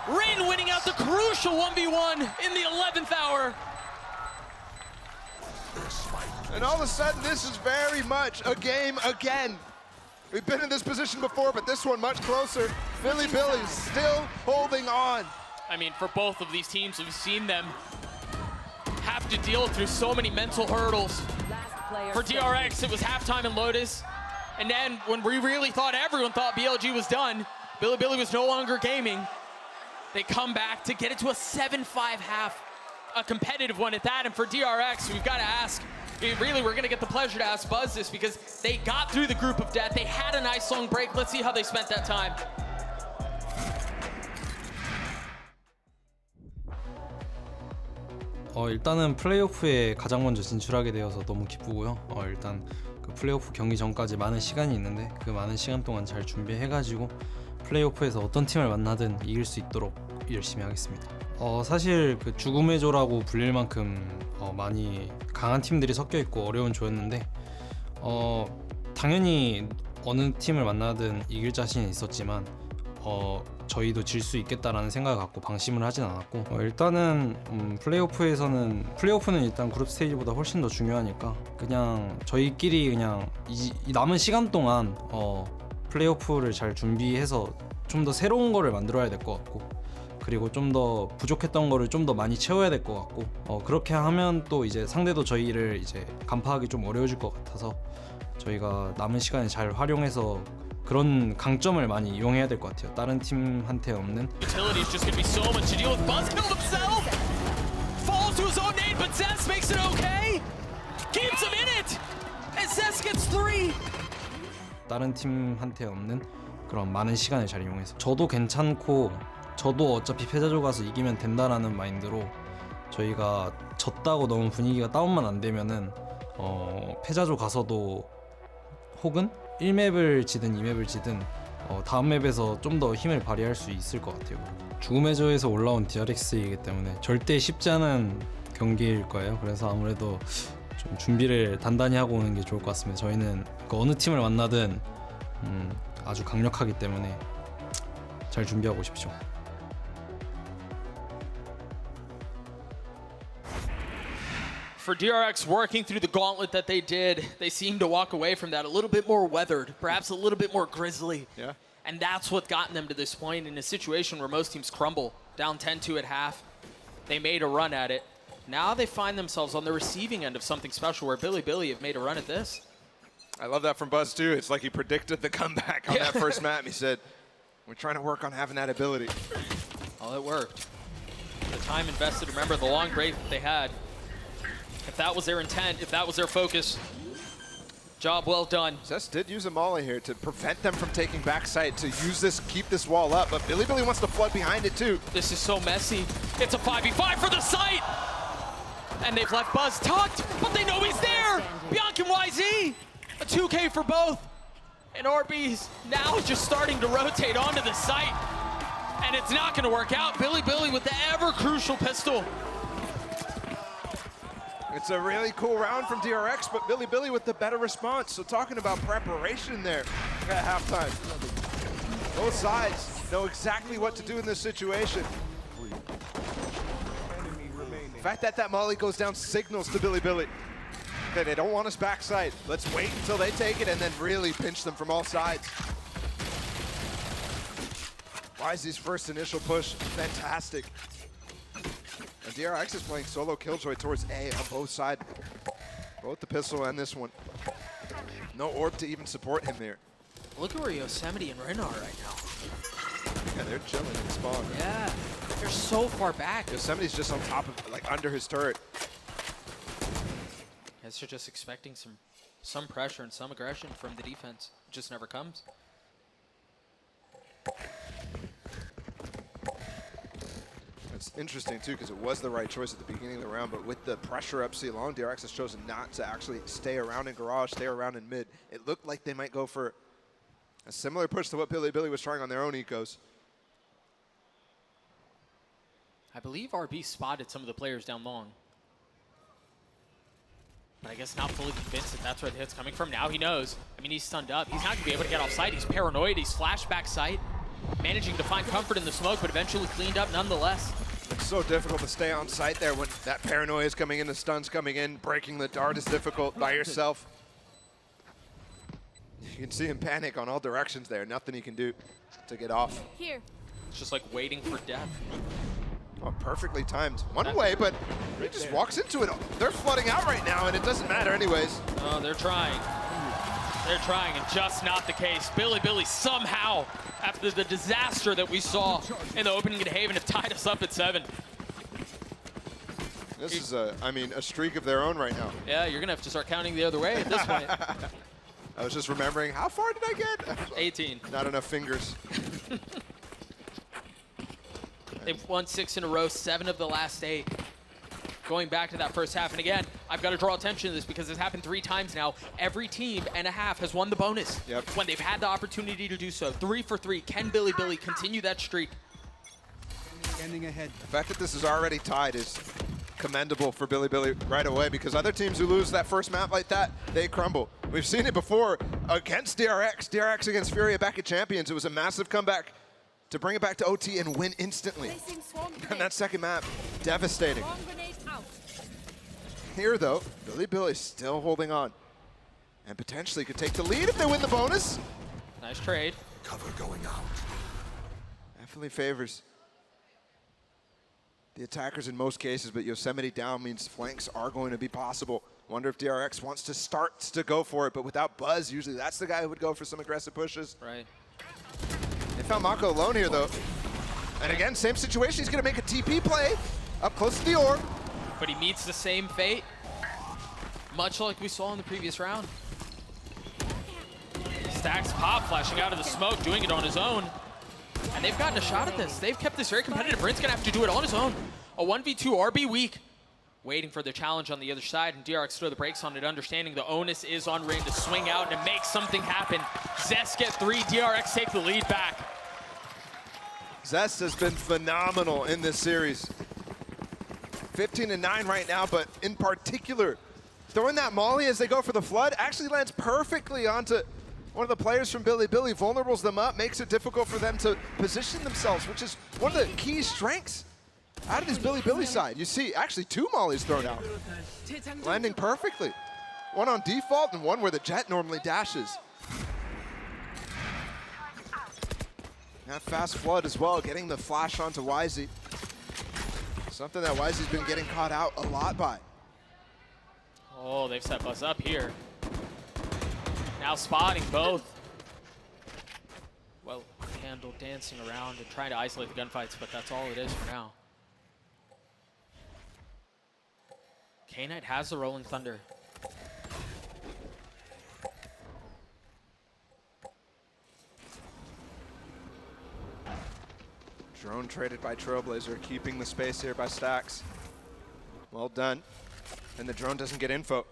Rin winning out the crucial 1v1 in the 11th hour. And all of a sudden, this is very much a game again. We've been in this position before, but this one much closer. Bilibili still holding on. I mean, for both of these teams, we've seen them have to deal through so many mental hurdles. For DRX, it was halftime in Lotus. And then when we really thought, everyone thought BLG was done, Bilibili was no longer gaming. They come back to get it to a 7-5 half, a competitive one at that. And for DRX, we've got to ask, really, we're gonna get the pleasure to ask Buzz this because they got through the group of death. They had a nice long break. Let's see how they spent that time. 일단은 플레이오프에 가장 먼저 진출하게 되어서 너무 기쁘고요. 일단 그 플레이오프 경기 전까지 많은 시간이 있는데 그 많은 시간 동안 잘 준비해가지고 플레이오프에서 어떤 팀을 만나든 이길 수 있도록 열심히 하겠습니다. 사실 그 죽음의 조라고 불릴 만큼 많이 강한 팀들이 섞여 있고 어려운 조였는데 당연히 어느 팀을 만나든 이길 자신이 있었지만 저희도 질 수 있겠다라는 생각을 갖고 방심을 하진 않았고 일단은 플레이오프는 일단 그룹 스테이지보다 훨씬 더 중요하니까 그냥 저희끼리 그냥 이 남은 시간 동안 플레이오프를 잘 준비해서 좀 더 새로운 거를 만들어야 될 것 같고 그리고 좀 더 부족했던 거를 좀 더 많이 채워야 될 것 같고 그렇게 하면 또 이제 상대도 저희를 이제 간파하기 좀 어려워질 것 같아서 저희가 남은 시간을 잘 활용해서 그런 강점을 많이 이용해야 될 것 같아요. 다른 팀한테 없는. Utility is just going to be so much to deal with. Buzz killed himself. Falls to his own nade, but Zest makes it okay. Keeps him in it. And Zest gets 3. 다른 팀한테 없는 그런 많은 시간을 잘 이용해서 저도 괜찮고 저도 어차피 패자조 가서 이기면 된다라는 마인드로 저희가 졌다고 너무 분위기가 다운만 안 되면은 패자조 가서도 혹은 1맵을 지든 2맵을 지든 다음 맵에서 좀 더 힘을 발휘할 수 있을 것 같아요. 죽음의 저에서 올라온 DRX이기 때문에 절대 쉽지 않은 경기일 거예요. 그래서 아무래도 좀 준비를 단단히 하고 오는 게 좋을 것 같습니다. 저희는 그 어느 팀을 만나든 아주 강력하기 때문에 잘 준비하고 오십시오. For DRX working through the gauntlet that they did, they seemed to walk away from that a little bit more weathered, perhaps a little bit more grisly. Yeah. And that's what gotten them to this point in a situation where most teams crumble. Down 10-2 at half. They made a run at it. Now they find themselves on the receiving end of something special where Bilibili have made a run at this. I love that from Buzz too. It's like he predicted the comeback on that first map. He said, we're trying to work on having that ability. Oh, it worked. The time invested, remember the long break that they had. If that was their intent, if that was their focus, job well done. Zest did use a molly here to prevent them from taking backside, to use this, keep this wall up, but Bilibili wants to flood behind it too. This is so messy. It's a 5v5 for the site! And they've left Buzz tucked, but they know he's there! Bianca and YZ! A 2K for both. And RB's now just starting to rotate onto the site. And it's not gonna work out. Bilibili with the ever crucial pistol. It's a really cool round from DRX, but Bilibili with the better response. So talking about preparation there at halftime. Both sides know exactly what to do in this situation. The fact that molly goes down signals to Bilibili that they don't want us backside. Let's wait until they take it and then really pinch them from all sides. YZ's first initial push, fantastic. And DRX is playing solo Killjoy towards A on both sides. Both the pistol and this one. No orb to even support him there. Look at where Yosemite and Rin are right now. Yeah, they're chilling in spawn. Yeah, they're so far back. Yosemite's just on top of, like, under his turret. Guys are just expecting some pressure and some aggression from the defense. It just never comes. It's interesting, too, because it was the right choice at the beginning of the round, but with the pressure up C long, DRX has chosen not to actually stay around in garage, stay around in mid. It looked like they might go for a similar push to what Bilibili was trying on their own ecos. I believe RB spotted some of the players down long. But I guess not fully convinced that that's where the hit's coming from. Now he knows. I mean, he's stunned up. He's not going to be able to get off site. He's paranoid. He's flashback sight. Managing to find comfort in the smoke, but eventually cleaned up nonetheless. It's so difficult to stay on site there when that paranoia is coming in, the stun's coming in, breaking the dart is difficult by yourself. You can see him panic on all directions there. Nothing he can do to get off. Here. It's just like waiting for death. Oh, perfectly timed. One way, but he just walks into it. They're flooding out right now, and it doesn't matter anyways. Oh, they're trying. They're trying, and just not the case. Bilibili somehow, after the disaster that we saw in the opening at Haven, have tied us up at 7. This is a streak of their own right now. Yeah, you're gonna have to start counting the other way at this point. I was just remembering, how far did I get? 18. Not enough fingers. They've won 6 in a row, 7 of the last 8. Going back to that first half, and again, I've got to draw attention to this because it's happened 3 times now. Every team and a half has won the bonus when they've had the opportunity to do so. 3 for 3. Can Bilibili continue that streak? Ending ahead. The fact that this is already tied is commendable for Bilibili right away, because other teams who lose that first map like that, they crumble. We've seen it before against DRX. DRX against Furia back at Champions. It was a massive comeback to bring it back to OT and win instantly. And that second map, devastating. Here, though, Bilibili still holding on and potentially could take the lead if they win the bonus. Nice trade. Cover going out. Definitely favors the attackers in most cases, but Yosemite down means flanks are going to be possible. Wonder if DRX wants to start to go for it, but without Buzz, usually that's the guy who would go for some aggressive pushes. Right. They found Mako alone here, though. And again, same situation. He's going to make a TP play up close to the orb. But he meets the same fate, much like we saw in the previous round. Stacks pop, flashing out of the smoke, doing it on his own. And they've gotten a shot at this. They've kept this very competitive. Rin's gonna have to do it on his own. A 1v2 RB weak. waiting for the challenge on the other side, and DRX throw the brakes on it, understanding the onus is on Rin to swing out and make something happen. Zest get 3, DRX take the lead back. Zest has been phenomenal in this series. 15-9 right now, but in particular, throwing that molly as they go for the flood actually lands perfectly onto one of the players from Bilibili, vulnerables them up, makes it difficult for them to position themselves, which is one of the key strengths out of this Bilibili side. You see actually 2 mollies thrown out, landing perfectly. One on default and one where the Jet normally dashes. That fast flood as well, getting the flash onto YZ. Something that YZ's been getting caught out a lot by. Oh, they've set Buzz up here. Now spotting both. Well, Handle dancing around and trying to isolate the gunfights, but that's all it is for now. K-Knight has the Rolling Thunder. Drone traded by Trailblazer, keeping the space here by Stacks. Well done. And the drone doesn't get info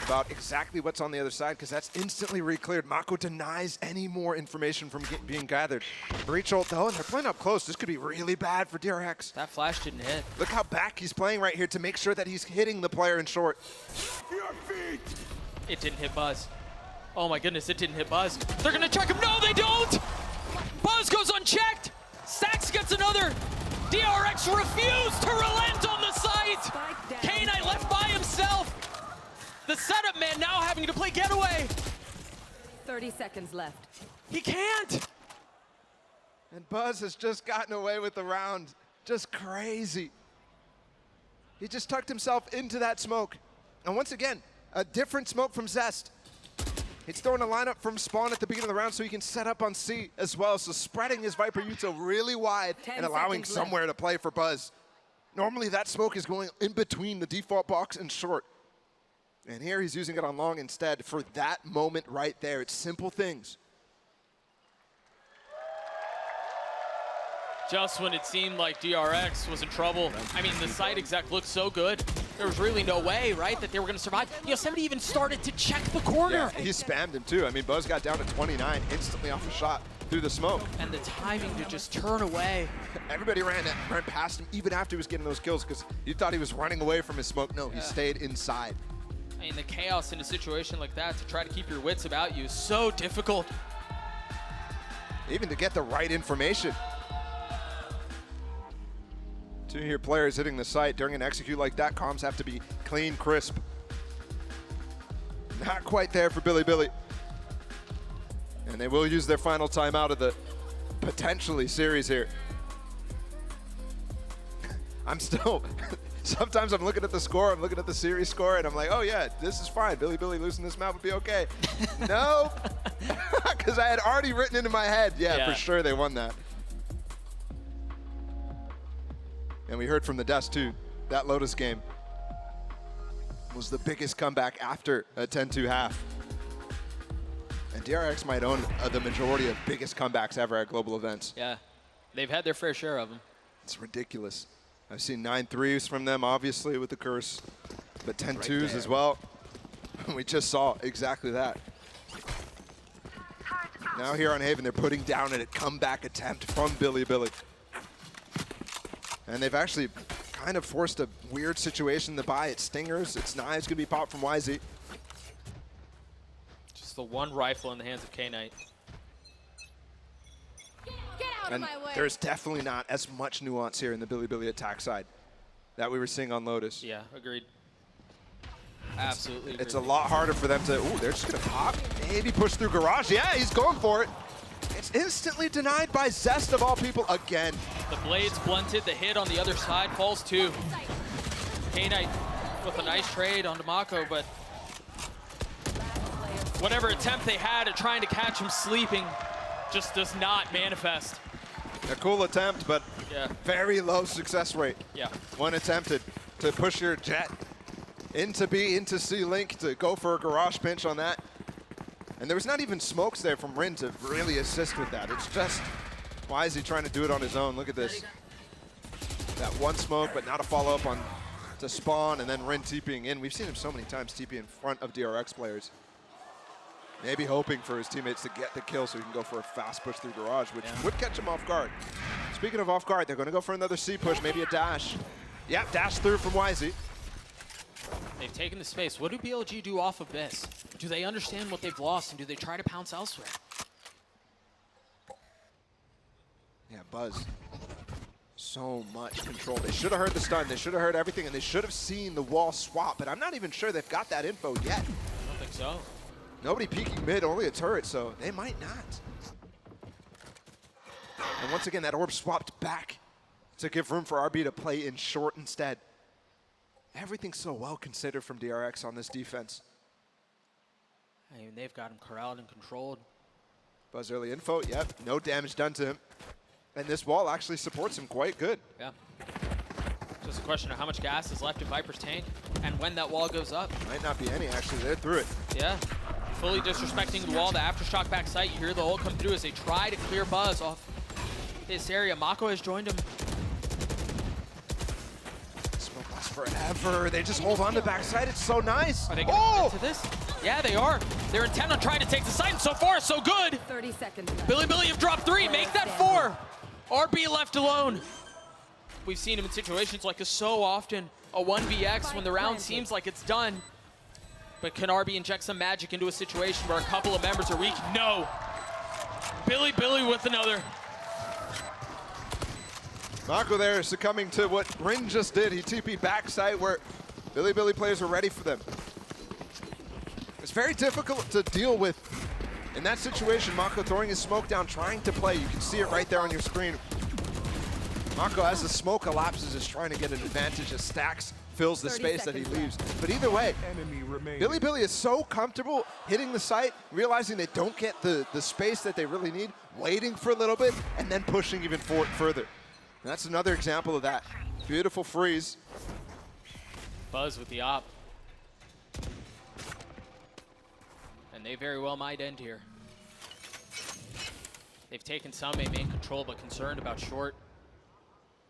about exactly what's on the other side, because that's instantly re-cleared. Mako denies any more information from being gathered. Breach ult though, and they're playing up close. This could be really bad for DRX. That flash didn't hit. Look how back he's playing right here to make sure that he's hitting the player in short. It didn't hit Buzz. Oh my goodness, it didn't hit Buzz. They're gonna check him. No, they don't! Buzz goes unchecked. Stacks gets another. DRX refused to relent on the site. K-Knight left by himself. The setup man now having to play getaway. 30 seconds left. He can't. And Buzz has just gotten away with the round. Just crazy. He just tucked himself into that smoke. And once again, a different smoke from Zest. He's throwing a lineup from spawn at the beginning of the round so he can set up on C as well. So spreading his Viper Yuto really wide and allowing somewhere to play for Buzz. Normally that smoke is going in between the default box and short. And here he's using it on long instead for that moment right there. It's simple things. Just when it seemed like DRX was in trouble. I mean, the site exec looked so good. There was really no way, right, that they were going to survive. Yosemite even started to check the corner. Yeah, he spammed him too. I mean, Buzz got down to 29 instantly off a shot through the smoke. And the timing to just turn away. Everybody ran past him even after he was getting those kills because you thought he was running away from his smoke. No, he stayed inside. I mean, the chaos in a situation like that to try to keep your wits about you is so difficult. Even to get the right information. 2 here players hitting the site during an execute like that. Comms have to be clean, crisp. Not quite there for Bilibili. And they will use their final timeout of the potentially series here. I'm still, sometimes I'm looking at the score, I'm looking at the series score, and I'm like, oh yeah, this is fine. Bilibili losing this map would be okay. No, because I had already written into my head, yeah, for sure they won that. And we heard from the desk too, that Lotus game was the biggest comeback after a 10-2 half. And DRX might own the majority of biggest comebacks ever at global events. Yeah, they've had their fair share of them. It's ridiculous. I've seen 9 threes from them, obviously, with the curse, but 10 twos as well. We just saw exactly that. Now here on Haven, they're putting down a comeback attempt from Bilibili. And they've actually kind of forced a weird situation to buy. It's Stingers, it's knives, gonna be popped from YZ. Just the one rifle in the hands of K-Knight. And there's definitely not as much nuance here in the Bilibili attack side that we were seeing on Lotus. Yeah, agreed. Absolutely agreed. It's a lot harder for them to, ooh, they're just gonna pop, maybe push through Garage. Yeah, he's going for it. It's instantly denied by Zest of all people again. The blades blunted, the hit on the other side falls too. K-Knight with a nice trade onto Mako, but whatever attempt they had at trying to catch him sleeping just does not manifest. A cool attempt, but very low success rate. Yeah. One attempted to push your Jet into B, into C Link to go for a garage pinch on that. And there was not even smokes there from Rin to really assist with that. It's just, why is he trying to do it on his own? Look at this. That one smoke, but not a follow-up on to spawn, and then Rin TPing in. We've seen him so many times TP in front of DRX players. Maybe hoping for his teammates to get the kill so he can go for a fast push through garage, which would catch him off guard. Speaking of off guard, they're going to go for another C push, maybe a dash. Yep, dash through from YZ. They've taken the space. What do BLG do off of this? Do they understand what they've lost, and do they try to pounce elsewhere? Yeah, Buzz. So much control. They should have heard the stun. They should have heard everything, and they should have seen the wall swap, but I'm not even sure they've got that info yet. I don't think so. Nobody peeking mid, only a turret, so they might not. And once again, that orb swapped back to give room for RB to play in short instead. Everything's so well considered from DRX on this defense. I mean, they've got him corralled and controlled. Buzz early info, yep, no damage done to him. And this wall actually supports him quite good. Yeah. Just a question of how much gas is left in Viper's tank and when that wall goes up. Might not be any, actually. They're through it. Yeah. Fully disrespecting the wall, the aftershock back sight. You hear the ult come through as they try to clear Buzz off this area. Mako has joined him. Smoke lasts forever. They just hold on to backside. It's so nice. Are they going to get to this? Yeah, they are. They're intent on trying to take the site, and so far, so good. 30 seconds left. Bilibili have dropped 3. Make that 4. RB left alone. We've seen him in situations like this so often. A 1vx when the round seems like it's done. But can RB inject some magic into a situation where a couple of members are weak? No. Bilibili with another. Mako there succumbing to what Rin just did. He TP'd backside where Bilibili players were ready for them. It's very difficult to deal with. In that situation, Mako throwing his smoke down, trying to play. You can see it right there on your screen. Mako, as the smoke elapses, is trying to get an advantage as Stacks fills the space that he leaves. But either way, Bilibili is so comfortable hitting the site, realizing they don't get the space that they really need, waiting for a little bit, and then pushing even further. And that's another example of that. Beautiful freeze. Buzz with the op. And they very well might end here. They've taken some A main control, but concerned about short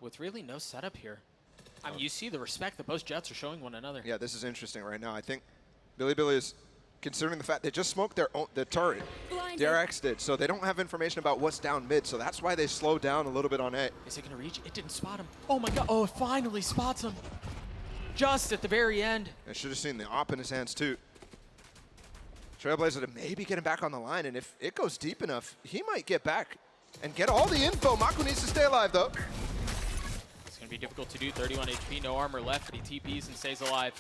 with really no setup here. I mean, you see the respect that both Jets are showing one another. Yeah, this is interesting right now. I think Bilibili is considering the fact they just smoked the turret. DRX did, so they don't have information about what's down mid, so that's why they slowed down a little bit on A. Is it going to reach? It didn't spot him. Oh my god. Oh, it finally spots him. Just at the very end. I should have seen the op in his hands too. Trailblazer to maybe get him back on the line, and if it goes deep enough, he might get back and get all the info. Mako needs to stay alive though. It's going to be difficult to do. 31 HP, no armor left, but he TPs and stays alive.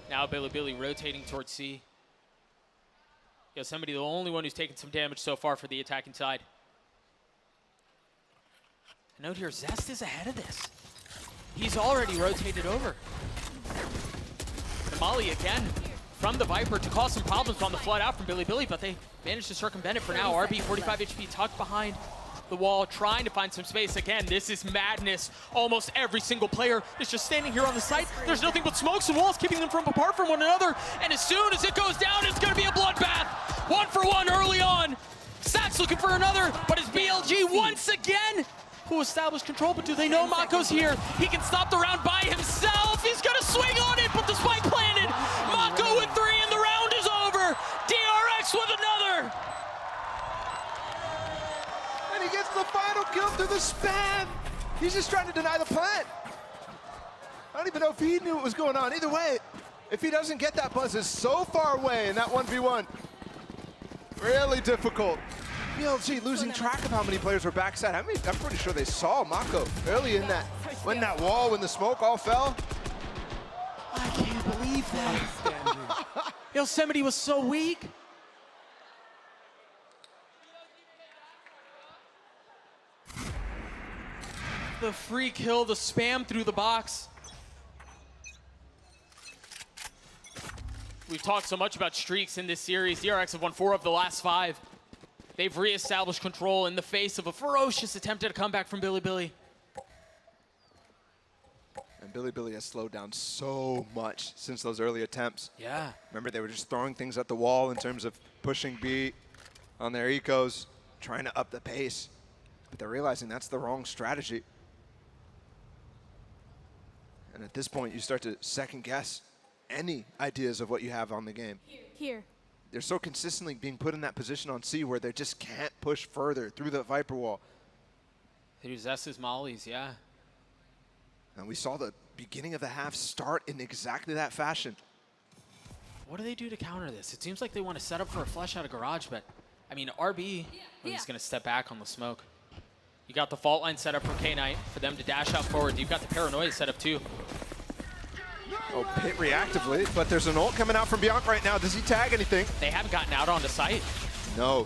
Now Bilibili rotating towards C. Yosemite, the only one who's taken some damage so far for the attacking side. A note here, Zest is ahead of this. He's already rotated over. The Molly again from the Viper to cause some problems on the flood out from Bilibili, but they managed to circumvent it for now. RB 45 HP tucked behind the wall, trying to find some space. Again, this is madness. Almost every single player is just standing here on the site. There's nothing but smokes and walls keeping them from apart from one another. And as soon as it goes down, it's going to be a bloodbath. 1 for 1 early on. Sats looking for another, but it's BLG once again who established control. But do they know Mako's here? He can stop the round by himself. He's going to swing on it, but the spike planted. Mako with 3, and the round is over. DRX with another. And he gets the final kill through the spam. He's just trying to deny the plant. I don't even know if he knew what was going on. Either way, if he doesn't get that, Buzz is so far away in that 1v1. Really difficult. BLG losing track of how many players were backside. I'm pretty sure they saw Mako early in that, when that wall, when the smoke all fell. I can't believe that. Yosemite was so weak. The free kill, the spam through the box. We've talked so much about streaks in this series. DRX have won 4 of the last 5. They've reestablished control in the face of a ferocious attempt at a comeback from Bilibili. And Bilibili has slowed down so much since those early attempts. Yeah. Remember, they were just throwing things at the wall in terms of pushing B on their ecos, trying to up the pace. But they're realizing that's the wrong strategy. And And at this point, you start to second guess any ideas of what you have on the game. Here. They're so consistently being put in that position on C where they just can't push further through the Viper wall. Through Zess's mollies, yeah. And we saw the beginning of the half start in exactly that fashion. What do they do to counter this? It seems like they want to set up for a flush out of garage, but I mean, RB, he's going to step back on the smoke. You got the fault line set up for K-Knight for them to dash out forward. You've got the paranoia set up too. Oh, pit reactively, but there's an ult coming out from Bianca right now. Does he tag anything? They haven't gotten out onto site. No.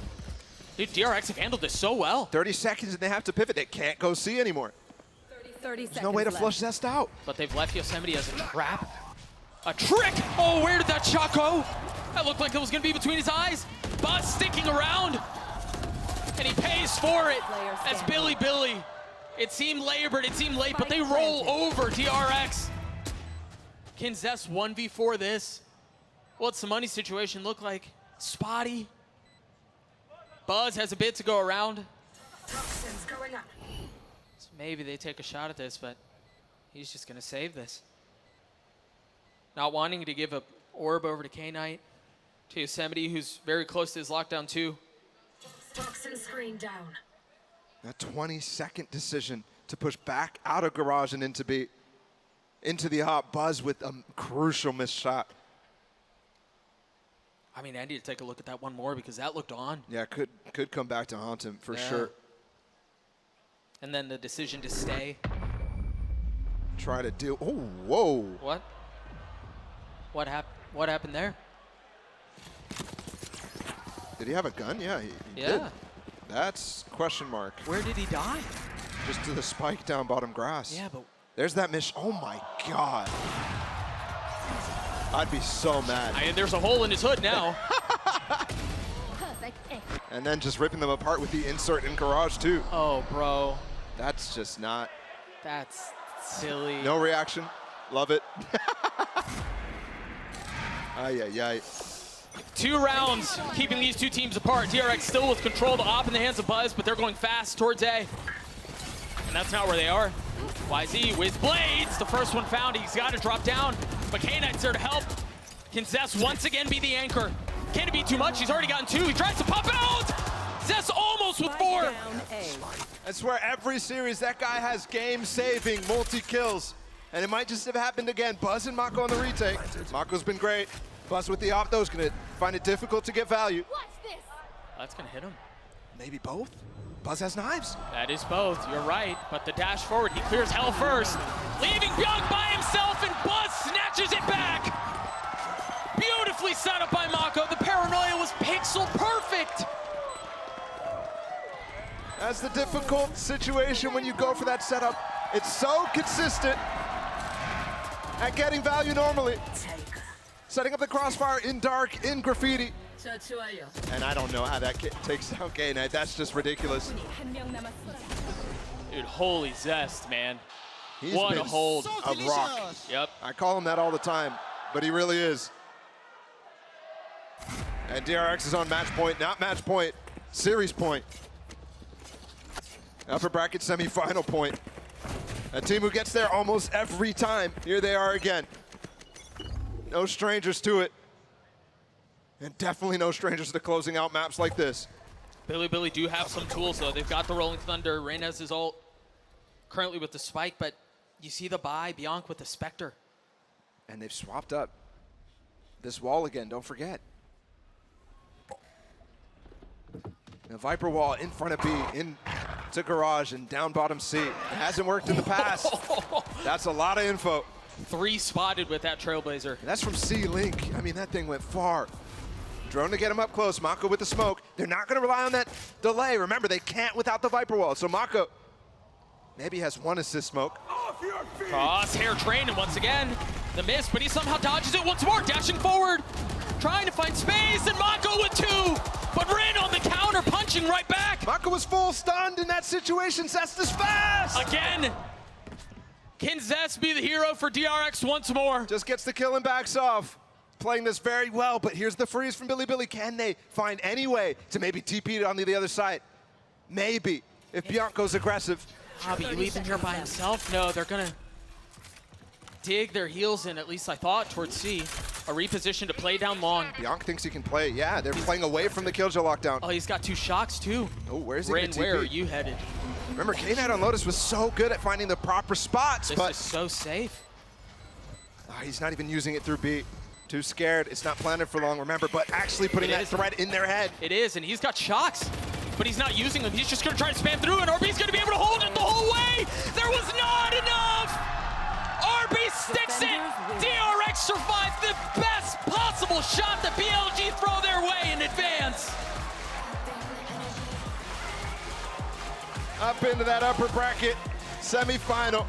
Dude, DRX have handled this so well. 30 seconds and they have to pivot. They can't go C anymore. 30 There's no way to flush Zest out. But they've left Yosemite as a trap. A trick! Oh, where did that shot go? That looked like it was going to be between his eyes. Buzz sticking around. And he pays for it. That's Bilibili. It seemed labored, it seemed late, but they roll over DRX. Can Zest 1v4 this? What's the money situation look like? Spotty. Buzz has a bit to go around. So maybe they take a shot at this, but he's just going to save this. Not wanting to give a orb over to K-Knight, to Yosemite, who's very close to his lockdown too. Toxin screen down. A 20-second decision to push back out of garage and into B. Into the hot. Buzz with a crucial missed shot. I mean, Andy, to take a look at that one more because that looked on. Yeah, could come back to haunt him for sure. And then the decision to stay. Try to deal. Oh, whoa. What? What happened there? Did he have a gun? Yeah, he Yeah. did. That's question mark. Where did he die? Just to the spike down bottom grass. Yeah, but There's that mission. Oh my God. I'd be so mad. there's a hole in his hood now. And then just ripping them apart with the insert in garage too. Oh, bro. That's just not. That's silly. No reaction. Love it. Ay, ay, ay. 2 rounds keeping these two teams apart. DRX still with control, the op in the hands of Buzz, but they're going fast towards A. And that's not where they are. YZ with blades, the first one found. He's got to drop down, but K-Knight's there to help. Can Zest once again be the anchor? Can it be too much? He's already gotten 2. He tries to pop out. Zest almost with 4. I swear every series that guy has game-saving multi-kills. And it might just have happened again. Buzz and Mako on the retake. Mako's been great. Buzz with the op, though, is going to find it difficult to get value. Watch this. That's going to hit him. Maybe both? Buzz has knives. That is both, you're right. But the dash forward, he clears hell first. Leaving Byung by himself, and Buzz snatches it back. Beautifully set up by Mako. The paranoia was pixel perfect. That's the difficult situation when you go for that setup. It's so consistent at getting value normally. Setting up the crossfire in dark, in graffiti. And I don't know how that takes down K-Knight. That's just ridiculous. Dude, holy Zest, man. He's What been a hold. A rock. Yep. I call him that all the time, but he really is. And DRX is on match point, not match point, series point. Upper bracket semifinal point. A team who gets there almost every time. Here they are again. No strangers to it. And definitely no strangers to closing out maps like this. Bilibili do have some tools, though. They've got the Rolling Thunder. Rain has his ult currently with the Spike, but you see the buy, Bianca with the Spectre. And they've swapped up this wall again, don't forget. The Viper wall in front of B, into garage and down bottom C. It hasn't worked in the past. That's a lot of info. 3 spotted with that Trailblazer. And that's from C-Link. I mean, that thing went far. Drone to get him up close. Mako with the smoke. They're not going to rely on that delay. Remember, they can't without the Viper wall. So Mako maybe has 1 assist smoke. Crosshair train, and once again, the miss, but he somehow dodges it once more, dashing forward, trying to find space, and Mako with 2, but Rin on the counter, punching right back. Mako was full stunned in that situation. Zest is fast. Again, can Zest be the hero for DRX once more? Just gets the kill and backs off. Playing this very well, but here's the freeze from Bilibili. Can they find any way to maybe TP it on the other side? Maybe, if Bianco's aggressive. But you leave him here by himself? No, they're gonna dig their heels in, at least I thought, towards C. A reposition to play down long. Bianc thinks he can play. Yeah, they're playing away from the Killjoy lockdown. Oh, he's got 2 shocks too. Oh, where's he Rin, gonna where TP? are you headed? Remember, K-Knight on Lotus was so good at finding the proper spots, This but is so safe. he's not even using it through B. Too scared. It's not planted for long, remember, but actually putting that threat in their head. It is, and he's got shocks, but he's not using them. He's just gonna try to spam through, and RB's gonna be able to hold it the whole way. There was not enough. RB sticks it. DRX survived the best possible shot that BLG throw their way in advance. Up into that upper bracket, semi-final.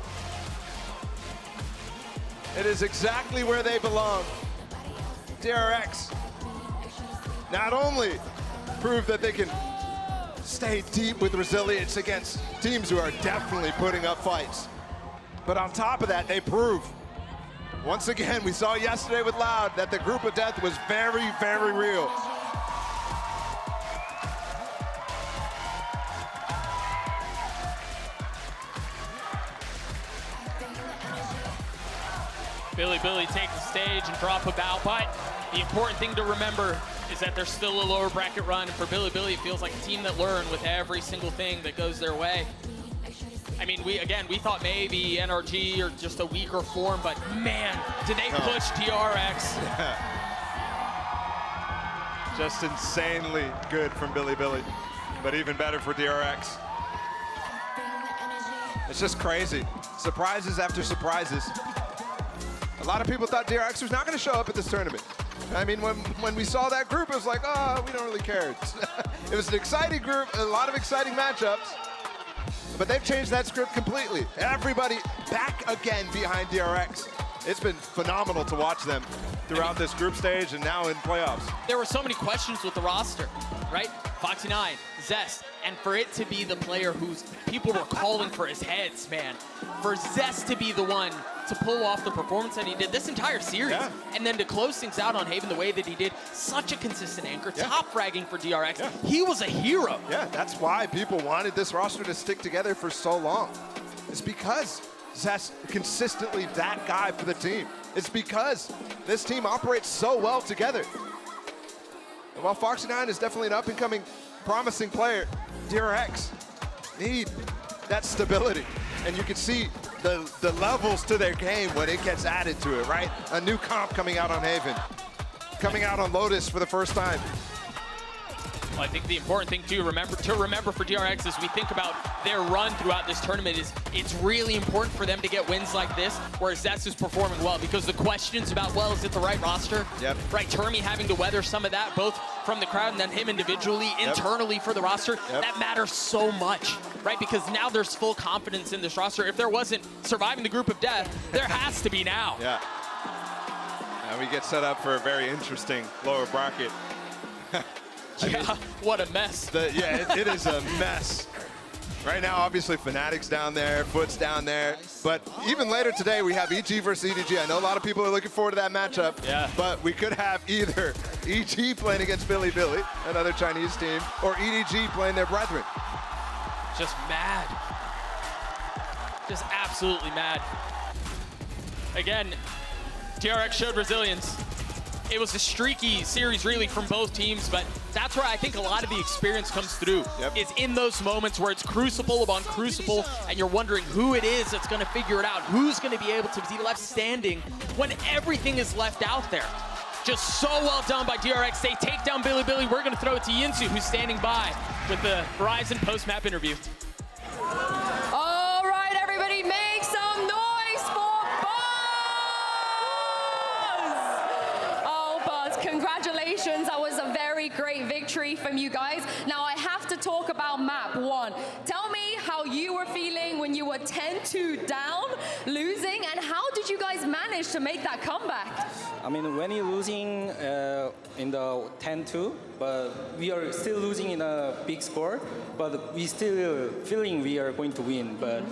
It is exactly where they belong. DRX not only prove that they can stay deep with resilience against teams who are definitely putting up fights, but on top of that, they prove, once again, we saw yesterday with Loud, that the group of death was very, very real. Bilibili take the stage and drop a bow, but the important thing to remember is that there's still a lower bracket run. For Bilibili, it feels like a team that learn with every single thing that goes their way. I mean, we thought maybe NRG or just a weaker form, but man, did they push DRX. Just insanely good from Bilibili, but even better for DRX. It's just crazy. Surprises after surprises. A lot of people thought DRX was not going to show up at this tournament. I mean, when we saw that group, it was like, oh, we don't really care. It was an exciting group, a lot of exciting matchups, but they've changed that script completely. Everybody back again behind DRX. It's been phenomenal to watch them throughout this group stage and now in playoffs. There were so many questions with the roster, right? Foxy9, Zest, and for it to be the player whose people were calling for his heads, man. For Zest to be the one to pull off the performance that he did this entire series, and then to close things out on Haven the way that he did, such a consistent anchor, top fragging for DRX. He was a hero. Yeah, that's why people wanted this roster to stick together for so long. It's because Zest consistently that guy for the team. It's because this team operates so well together. And while Foxy9 is definitely an up-and-coming, promising player, DRX need that stability. And you can see the levels to their game when it gets added to it, right? A new comp coming out on Haven, coming out on Lotus for the first time. Well, I think the important thing to remember for DRX as we think about their run throughout this tournament is it's really important for them to get wins like this where Zest is performing well, because the questions about, well, is it the right roster? Right, Termi having to weather some of that, both from the crowd and then him individually, internally for the roster, that matters so much, right? Because now there's full confidence in this roster. If there wasn't surviving the group of death, there has to be now. And we get set up for a very interesting lower bracket. What a mess. It is a mess. Right now, obviously, Fnatic's down there, Foot's down there. But even later today, we have EG versus EDG. I know a lot of people are looking forward to that matchup. But we could have either EG playing against Bilibili, another Chinese team, or EDG playing their brethren. Just mad. Just absolutely mad. Again, DRX showed resilience. It was a streaky series really from both teams, but that's where I think a lot of the experience comes through, is in those moments where it's crucible upon crucible and you're wondering who it is that's gonna figure it out, who's gonna be able to be left standing when everything is left out there. Just so well done by DRX. They take down Bilibili. We're gonna throw it to Yinsu, who's standing by with the Verizon post-map interview. All right, everybody, make some noise for Buzz! Congratulations, that was a very great victory from you guys. Now I have to talk about map 1. Tell me how you were feeling when you were 10-2 down, losing, and how did you guys manage to make that comeback? I mean, when you're losing in the 10-2, but we are still losing in a big score, but we still feeling we are going to win. But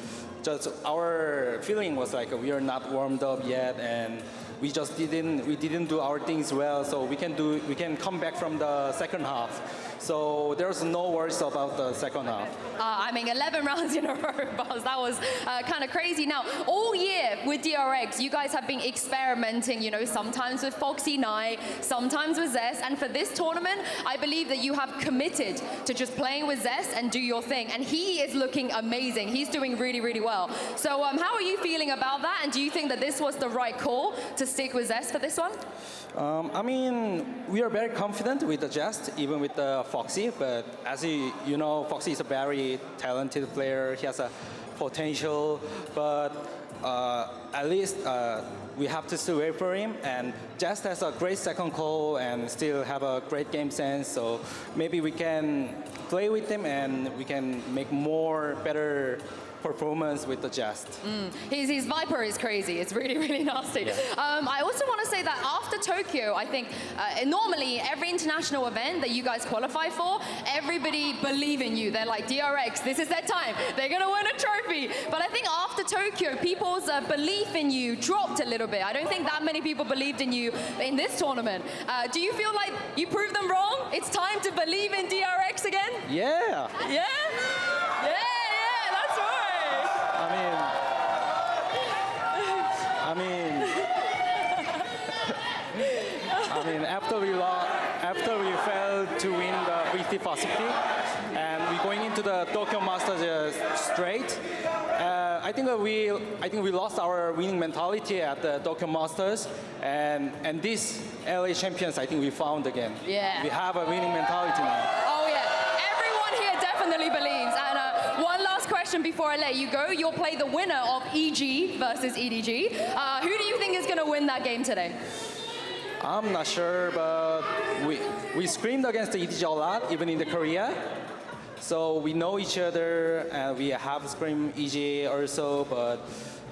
just our feeling was like we are not warmed up yet, and we didn't do our things well, so we can come back from the second half. So there's no worries about the second half. I mean, 11 rounds in a row, Buzz. That was kind of crazy. Now, all year with DRX, you guys have been experimenting, you know, sometimes with Foxy Knight, sometimes with Zest. And for this tournament, I believe that you have committed to just playing with Zest and do your thing. And he is looking amazing. He's doing really, really well. So how are you feeling about that? And do you think that this was the right call to stick with Zest for this one? I mean, we are very confident with the Jest, even with the Foxy. But as you know, Foxy is a very talented player. He has a potential, but at least we have to still wait for him. And Jest has a great second call and still have a great game sense. So maybe we can play with him and we can make better performance with the Jest. His Viper is crazy. It's really, really nasty. Yeah. I also want to say that after Tokyo, I think normally every international event that you guys qualify for, everybody believe in you. They're like, DRX, this is their time. They're going to win a trophy. But I think after Tokyo, people's belief in you dropped a little bit. I don't think that many people believed in you in this tournament. Do you feel like you proved them wrong? It's time to believe in DRX again? Yeah. Yeah? Yeah, that's right. I mean, after we failed to win the 50 Pacific, and we're going into the Tokyo Masters straight. I think we lost our winning mentality at the Tokyo Masters, and this LA Champions, I think we found again. Yeah. We have a winning mentality now. Oh yeah, everyone here definitely believes. And one last question before I let you go. You'll play the winner of EG versus EDG. Who do you think is going to win that game today? I'm not sure, but we screamed against the EDG a lot, even in the Korea. So we know each other, and we have screamed EG also, but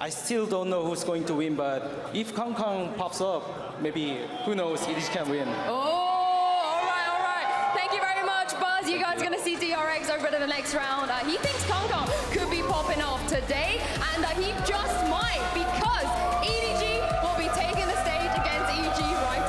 I still don't know who's going to win. But if Kang Kang pops up, maybe, who knows, EDG can win. Oh, all right. Thank you very much, Buzz. You guys are going to see DRX over to the next round. He thinks Kang Kang could be popping off today, and he just might, because EDG will be taking the stage against EG right